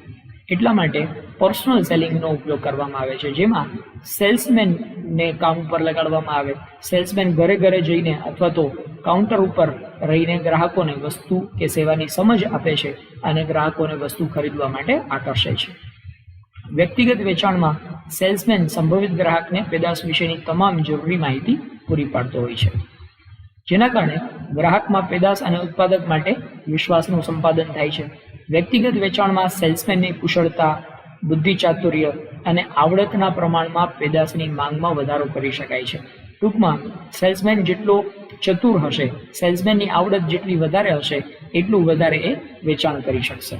એટલા માટે પર્સનલ સેલિંગનો ઉપયોગ કરવામાં આવે છે, જેમાં સેલ્સમેનને કામ ઉપર લગાડવામાં આવે. સેલ્સમેન ઘરે ઘરે જઈને અથવા તો કાઉન્ટર ઉપર રહીને ગ્રાહકોને વસ્તુ કે સેવાની સમજ આપે છે અને ગ્રાહકોને વસ્તુ ખરીદવા માટે આકર્ષે છે. વ્યક્તિગત વેચાણમાં સેલ્સમેન સંભવિત ગ્રાહકને પેદાશ વિશેની તમામ જરૂરી માહિતી પૂરી પાડતો હોય છે, જેના કારણે ગ્રાહકમાં પેદાશ અને ઉત્પાદક માટે વિશ્વાસનું સંપાદન થાય છે. વ્યક્તિગત વેચાણમાં સેલ્સમેનની કુશળતા, બુદ્ધિ ચાતુર્ય અને આવડતના પ્રમાણમાં પેદાશની માંગમાં વધારો કરી શકાય છે. ટૂંકમાં સેલ્સમેન જેટલો ચતુર હશે, સેલ્સમેનની આવડત જેટલી વધારે હશે, એટલું વધારે એ વેચાણ કરી શકશે.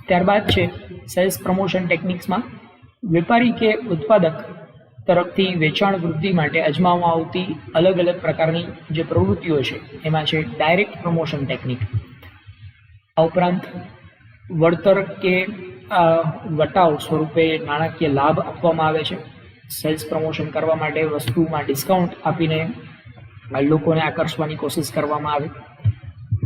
ત્યારબાદ છે સેલ્સ પ્રમોશન ટેકનિક્સમાં વેપારી કે ઉત્પાદક તરફથી વેચાણ વૃદ્ધિ માટે અજમાવવામાં આવતી અલગ અલગ પ્રકારની જે પ્રવૃત્તિઓ છે એમાં છે ડાયરેક્ટ પ્રમોશન ટેકનિક. આ ઉપરાંત વળતર કે વટાવ સ્વરૂપે નાણાકીય લાભ આપવામાં આવે છે. સેલ્સ પ્રમોશન કરવા માટે વસ્તુમાં ડિસ્કાઉન્ટ આપીને લોકોને આકર્ષવાની કોશિશ કરવામાં આવે.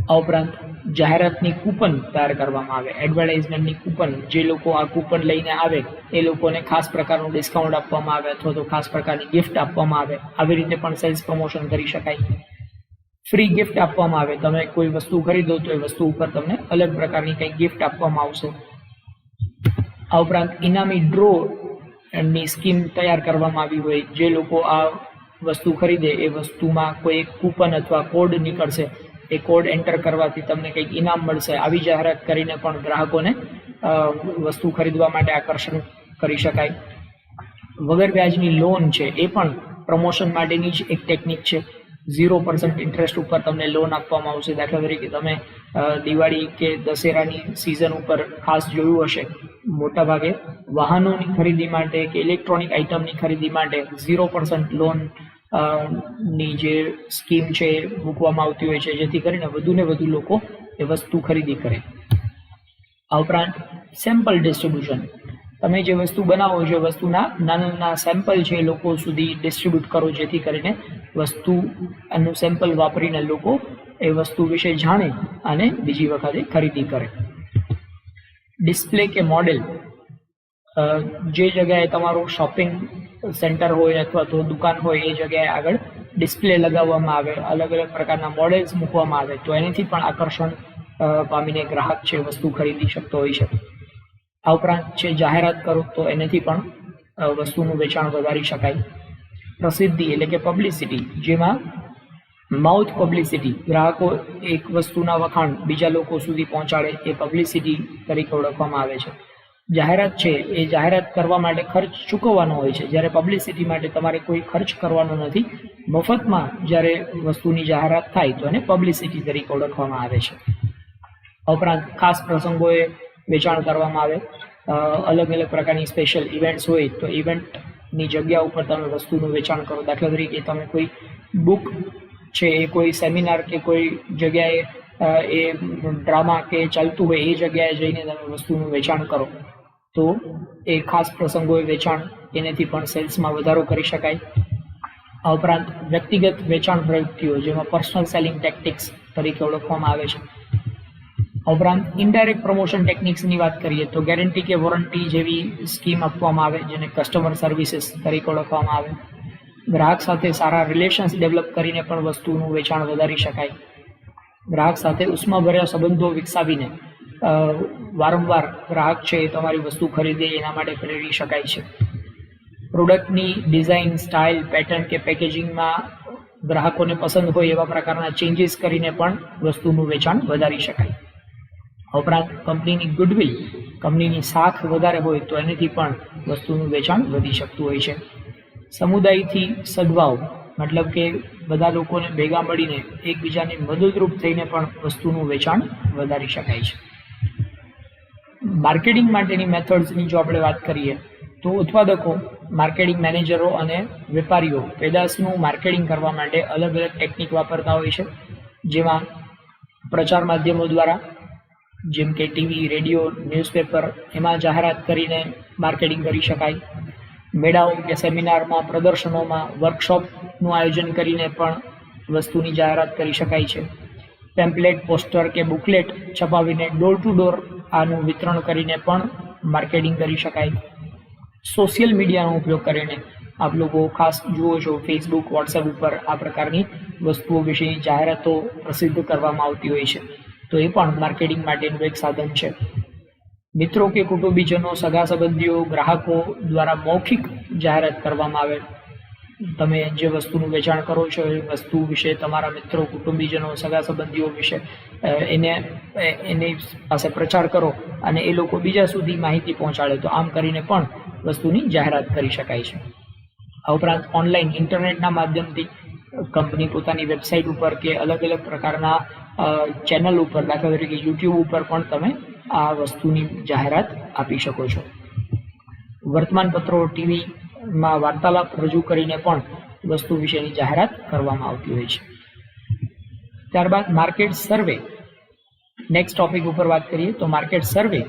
આ ઉપરાંત જાહેરાતની કૂપન તૈયાર કરવામાં આવે, એડવર્ટાઇઝમેન્ટની કૂપન. જે લોકો આ કૂપન લઈને આવે એ લોકોને ખાસ પ્રકારનું ડિસ્કાઉન્ટ આપવામાં આવે અથવા તો ખાસ પ્રકારની ગિફ્ટ આપવામાં આવે. આવી રીતે પણ સેલ્સ પ્રમોશન કરી શકાય. ફ્રી ગિફ્ટ આપવામાં આવે. તમે કોઈ વસ્તુ ખરીદો તો એ વસ્તુ ઉપર તમને અલગ પ્રકારની કંઈક ગિફ્ટ આપવામાં આવશે. આ ઉપરાંત ઇનામી ડ્રો ની સ્કીમ તૈયાર કરવામાં આવી હોય. જે લોકો આ વસ્તુ ખરીદે એ વસ્તુમાં કોઈ એક કૂપન અથવા કોડ નીકળશે, એ કોડ એન્ટર કરવાથી તમને કંઈક ઇનામ મળશે. આવી જાહેરાત કરીને પણ ગ્રાહકોને વસ્તુ ખરીદવા માટે આકર્ષણ કરી શકાય. વગર વ્યાજની લોન છે એ પણ પ્રમોશન માટેની જ એક ટેકનિક છે. 0% ઇન્ટરેસ્ટ ઉપર તમને લોન આપવામાં આવશે. દાખલા તરીકે તમે દિવાળી કે દશેરાની સિઝન ઉપર ખાસ જોયું હશે, મોટાભાગે વાહનોની ખરીદી માટે કે ઇલેક્ટ્રોનિક આઇટમની ખરીદી માટે 0% લોન ની જે સ્કીમ છે એ મૂકવામાં આવતી હોય છે, જેથી કરીને વધુને વધુ લોકો એ વસ્તુ ખરીદી કરે. આ ઉપરાંત સેમ્પલ ડિસ્ટ્રીબ્યુશન. તમે જે વસ્તુ બનાવો છો, વસ્તુના નાના નાના સેમ્પલ છે એ લોકો સુધી ડિસ્ટ્રીબ્યુટ કરો, જેથી કરીને વસ્તુનું સેમ્પલ વાપરીને લોકો એ વસ્તુ વિશે જાણે અને બીજી વખતે ખરીદી કરે. ડિસ્પ્લે કે મોડેલ. જે જગ્યાએ તમારું શોપિંગ સેન્ટર હોય અથવા તો દુકાન હોય એ જગ્યાએ આગળ ડિસ્પ્લે લગાવવામાં આવે, અલગ અલગ પ્રકારના મોડેલ્સ મૂકવામાં આવે, તો એનાથી પણ આકર્ષણ પામીને ગ્રાહક છે વસ્તુ ખરીદી શકતો હોય છે. આ ઉપરાંત છે જાહેરાત કરો તો એનાથી પણ વસ્તુનું વેચાણ વધારી શકાય. પ્રસિદ્ધિ એટલે કે પબ્લિસિટી, જેમાં માઉથ પબ્લિસિટી, ગ્રાહકો એક વસ્તુના વખાણ બીજા લોકો સુધી પહોંચાડે, એ પબ્લિસિટી તરીકે ઓળખવામાં આવે છે. જાહેરાત છે એ જાહેરાત કરવા માટે ખર્ચ ચૂકવવાનો હોય છે, જ્યારે પબ્લિસિટી માટે તમારે કોઈ ખર્ચ કરવાનો નથી. મફતમાં જ્યારે વસ્તુની જાહેરાત થાય તો એને પબ્લિસિટી તરીકે ઓળખવામાં આવે છે. ઉપરાંત ખાસ પ્રસંગોએ વેચાણ કરવામાં આવે. અલગ અલગ પ્રકારની સ્પેશિયલ ઇવેન્ટ્સ હોય તો ઇવેન્ટની જગ્યા ઉપર તમે વસ્તુનું વેચાણ કરો. દાખલા તરીકે તમે કોઈ બુક છે એ કોઈ સેમિનાર કે કોઈ જગ્યાએ એ ડ્રામા કે ચાલતું હોય એ જગ્યાએ જઈને તમે વસ્તુનું વેચાણ કરો તો એ ખાસ પ્રસંગોએ વેચાણ એનાથી પણ સેલ્સમાં વધારો કરી શકાય. આ ઉપરાંત વ્યક્તિગત વેચાણ પ્રવૃત્તિઓ જેમાં પર્સનલ સેલિંગ ટેક્ટિક્સ તરીકે ઓળખવામાં આવે છે. આ ઉપરાંત ઇનડાયરેક્ટ પ્રમોશન ટેકનિક્સની વાત કરીએ તો ગેરંટી કે વોરંટી જેવી સ્કીમ આપવામાં આવે જેને કસ્ટમર સર્વિસીસ તરીકે ઓળખવામાં આવે. ગ્રાહક સાથે સારા રિલેશન્સ ડેવલપ કરીને પણ વસ્તુનું વેચાણ વધારી શકાય. ગ્રાહક સાથે ઉષ્માભર્યા સંબંધો વિકસાવીને વારંવાર ગ્રાહક છે એ તમારી વસ્તુ ખરીદે એના માટે પ્રેરી શકાય છે. પ્રોડક્ટની ડિઝાઇન, સ્ટાઇલ, પેટર્ન કે પેકેજિંગમાં ગ્રાહકોને પસંદ હોય એવા પ્રકારના ચેન્જીસ કરીને પણ વસ્તુનું વેચાણ વધારી શકાય. ઉપરાંત કંપનીની ગુડવિલ, કંપનીની સાખ વધારે હોય તો એનાથી પણ વસ્તુનું વેચાણ વધી શકતું હોય છે. સમુદાયથી સદભાવ મતલબ કે બધા લોકોને ભેગા મળીને એકબીજાને મદદરૂપ થઈને પણ વસ્તુનું વેચાણ વધારી શકાય છે. માર્કેટિંગ માટેની મેથડ્સની જો આપણે વાત કરીએ તો ઉત્પાદકો, માર્કેટિંગ મેનેજરો અને વેપારીઓ પેદાશનું માર્કેટિંગ કરવા માટે અલગ અલગ ટેકનિક વાપરતા હોય છે, જેમાં પ્રચાર માધ્યમો દ્વારા જેમ કે ટીવી, રેડિયો, ન્યૂઝપેપર એમાં જાહેરાત કરીને માર્કેટિંગ કરી શકાય. મેળાઓ કે સેમિનારમાં, પ્રદર્શનોમાં, વર્કશોપનું આયોજન કરીને પણ વસ્તુની જાહેરાત કરી શકાય છે. પેમ્પલેટ, પોસ્ટર કે બુકલેટ છપાવીને ડોર ટુ ડોર આનું વિતરણ કરીને પણ માર્કેટિંગ કરી શકાય. સોશિયલ મીડિયાનો ઉપયોગ કરીને આપ લોકો ખાસ જુઓ છો ફેસબુક, વોટ્સએપ ઉપર આ પ્રકારની વસ્તુઓ વિશેની જાહેરાતો પ્રસિદ્ધ કરવામાં આવતી હોય છે, તો એ પણ માર્કેટિંગ માટેનું એક સાધન છે. મિત્રો કે કુટુંબીજનો, સગા સંબંધીઓ, ગ્રાહકો દ્વારા મૌખિક જાહેરાત કરવામાં આવે. તમે જે વસ્તુનું વેચાણ કરો છો એ વસ્તુ વિશે તમારા મિત્રો, કુટુંબીજનો, સગા સંબંધીઓ વિશે એની પાસે પ્રચાર કરો અને એ લોકો બીજા સુધી માહિતી પહોંચાડે, તો આમ કરીને પણ વસ્તુની જાહેરાત કરી શકાય છે. આ ઉપરાંત ઓનલાઈન ઇન્ટરનેટના માધ્યમથી કંપની પોતાની વેબસાઇટ ઉપર કે અલગ અલગ પ્રકારના ચેનલ ઉપર, દાખલા તરીકે યુટ્યુબ ઉપર પણ તમે આ વસ્તુની જાહેરાત આપી શકો છો. વર્તમાનપત્રો, ટીવીમાં વાર્તાલાપ રજૂ કરીને પણ વસ્તુ વિશેની જાહેરાત કરવામાં આવતી હોય છે. ત્યારબાદ માર્કેટ સર્વે, નેક્સ્ટ ટોપિક ઉપર વાત કરીએ તો માર્કેટ સર્વે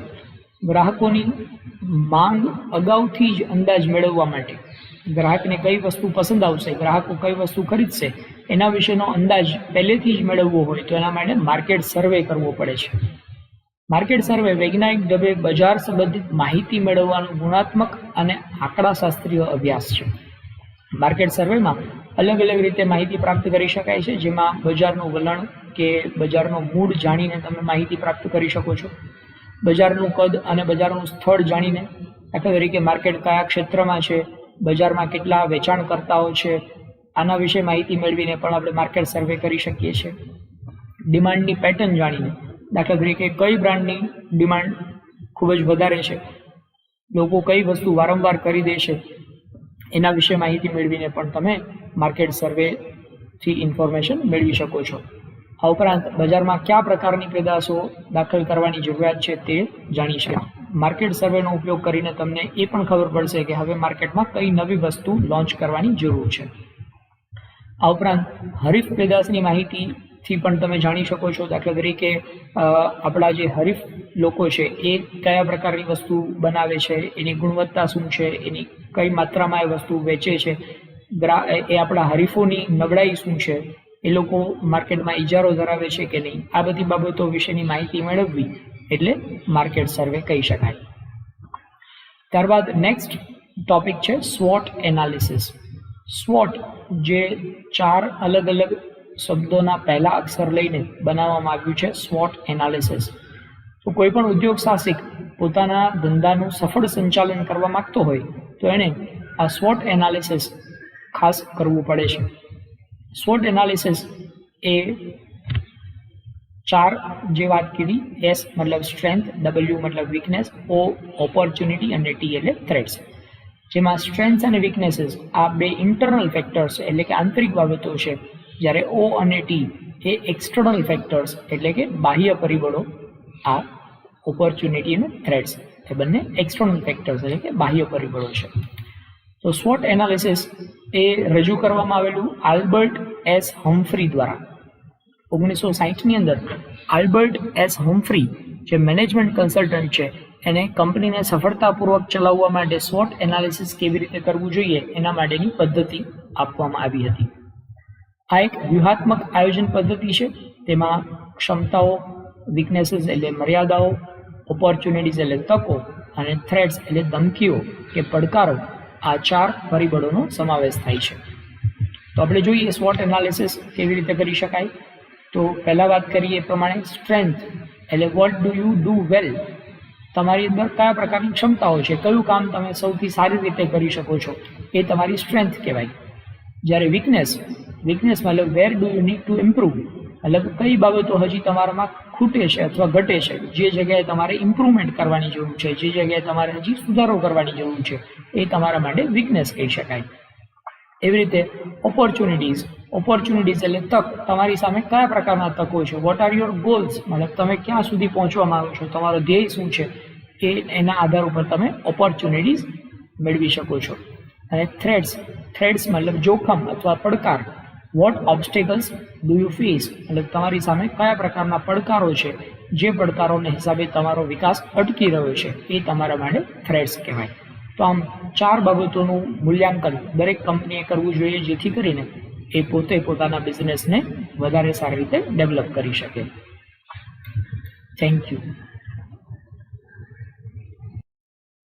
ગ્રાહકોની માંગ અગાઉથી જ અંદાજ મેળવવા માટે, ગ્રાહકને કઈ વસ્તુ પસંદ આવશે, ગ્રાહકો કઈ વસ્તુ ખરીદશે એના વિશેનો અંદાજ પહેલેથી જ મેળવવો હોય તો એના માટે માર્કેટ સર્વે કરવો પડે છે. માર્કેટ સર્વે વૈજ્ઞાનિક ઢબે બજાર સંબંધિત માહિતી મેળવવાનો ગુણાત્મક અને આંકડાશાસ્ત્રીય અભ્યાસ છે. માર્કેટ સર્વેમાં અલગ અલગ રીતે માહિતી પ્રાપ્ત કરી શકાય છે, જેમાં બજારનું વલણ કે બજારનો મૂડ જાણીને તમે માહિતી પ્રાપ્ત કરી શકો છો. બજારનું કદ અને બજારનું સ્થળ જાણીને, દાખલા તરીકે માર્કેટ કયા ક્ષેત્રમાં છે, બજારમાં કેટલા વેચાણકર્તાઓ છે, આના વિશે માહિતી મેળવીને પણ આપણે માર્કેટ સર્વે કરી શકીએ છીએ. ડિમાન્ડની પેટર્ન જાણીને, દાખલા તરીકે કઈ બ્રાન્ડની ડિમાન્ડ ખૂબ જ વધારે છે, લોકો કઈ વસ્તુ વારંવાર ખરીદે છે, એના વિશે માહિતી મેળવીને પણ તમે માર્કેટ સર્વેથી ઇન્ફોર્મેશન મેળવી શકો છો. આ ઉપરાંત બજારમાં કયા પ્રકારની પેદાશો દાખલ કરવાની જરૂરિયાત છે તે જાણી શકાય. માર્કેટ સર્વેનો ઉપયોગ કરીને તમને એ પણ ખબર પડશે કે હવે માર્કેટમાં કઈ નવી વસ્તુ લોન્ચ કરવાની જરૂર છે. આ ઉપરાંત હરીફ પેદાશની માહિતીથી પણ તમે જાણી શકો છો, દાખલા તરીકે આપણા જે હરીફ લોકો છે એ કયા પ્રકારની વસ્તુ બનાવે છે, એની ગુણવત્તા શું છે, એની કઈ માત્રામાં એ વસ્તુ વેચે છે, એ આપણા હરીફોની નબળાઈ શું છે, એ લોકો માર્કેટમાં ઇજારો ધરાવે છે કે નહીં, આ બધી બાબતો વિશેની માહિતી મેળવવી એટલે માર્કેટ સર્વે કહી શકાય. ત્યારબાદ નેક્સ્ટ ટોપિક છે સ્વોટ એનાલિસિસ. સ્વોટ જે 4 અલગ અલગ શબ્દોના પહેલા અક્ષર લઈને બનાવવામાં આવ્યું છે, સ્વોટ એનાલિસિસ. તો કોઈ પણ ઉદ્યોગ સાહસિક પોતાના ધંધાનું સફળ સંચાલન કરવા માંગતો હોય તો એણે આ સ્વોટ એનાલિસિસ ખાસ કરવું પડે છે. સ્વોટ એનાલિસિસ એ 4 જે વાત કીધી, S મતલબ સ્ટ્રેન્થ, W મતલબ વીકનેસ, O ઓપોર્ચ્યુનિટી અને T એટલે થ્રેટ્સ. જેમાં સ્ટ્રેન્થ્સ અને વીકનેસીસ આ બે ઇન્ટરનલ ફેક્ટર્સ એટલે કે આંતરિક બાબતો છે, જ્યારે O અને T એ એક્સટર્નલ ફેક્ટર્સ એટલે કે બાહ્ય પરિબળો. આ ઓપોર્ચ્યુનિટી અને થ્રેટ્સ એ બંને એક્સટર્નલ ફેક્ટર્સ એટલે કે બાહ્ય પરિબળો છે. તો SWOT એનાલિસિસ એ રજૂ કરવામાં આવેલું આલ્બર્ટ એસ હમ્ફ્રી દ્વારા 1960ની અંદર. આલ્બર્ટ એસ હમ્ફ્રી જે મેનેજમેન્ટ કન્સલ્ટન્ટ છે એને કંપનીને સફળતાપૂર્વક ચલાવવા માટે SWOT એનાલિસિસ કેવી રીતે કરવું જોઈએ એના માટેની પદ્ધતિ આપવામાં આવી હતી. આ એક વ્યૂહાત્મક આયોજન પદ્ધતિ છે. તેમાં ક્ષમતાઓ, વીકનેસીસ એટલે મર્યાદાઓ, ઓપોર્ચ્યુનિટીઝ એટલે તકો અને થ્રેટ્સ એટલે ધમકીઓ કે પડકારો, આ 4 પરિબળોનો સમાવેશ થાય છે. તો આપણે જોઈએ SWOT એનાલિસિસ કેવી રીતે કરી શકાય. તો પહેલા વાત કરીએ એ પ્રમાણે સ્ટ્રેન્થ એટલે વોટ ડુ યુ ડુ વેલ. તમારી અંદર કયા પ્રકારની ક્ષમતાઓ છે, કયું કામ તમે સૌથી સારી રીતે કરી શકો છો, એ તમારી સ્ટ્રેન્થ કહેવાય. જ્યારે વીકનેસ મતલબ where do you need to improve, મતલબ કઈ બાબતો હજી તમારામાં ખૂટે છે અથવા ઘટે છે, જે જગ્યાએ તમારે ઇમ્પ્રુવમેન્ટ કરવાની જરૂર છે, જે જગ્યાએ તમારે હજી સુધારો કરવાની જરૂર છે, એ તમારા માટે વીકનેસ કહી શકાય. એવી રીતે ઓપોર્ચ્યુનિટીઝ એટલે તક. તમારી સામે કયા પ્રકારના તકો છે, વોટ આર યોર ગોલ્સ, મતલબ તમે ક્યાં સુધી પહોંચવા માંગો છો, તમારો ધ્યેય શું છે, એના આધાર ઉપર તમે ઓપોર્ચ્યુનિટીઝ મેળવી શકો છો. અને થ્રેટ્સ મતલબ જોખમ અથવા પડકાર. What obstacles do you face, મતલબ તમારી સામે કયા પ્રકારના પડકારો છે, જે પડકારોને હિસાબે તમારો વિકાસ અટકી રહ્યો છે, એ તમારા માટે થ્રેટ્સ કહેવાય. તો આમ 4 બાબતોનું મૂલ્યાંકન દરેક કંપનીએ કરવું જોઈએ, જેથી કરીને એ પોતે પોતાના બિઝનેસને વધારે સારી રીતે ડેવલપ કરી શકે. Thank you.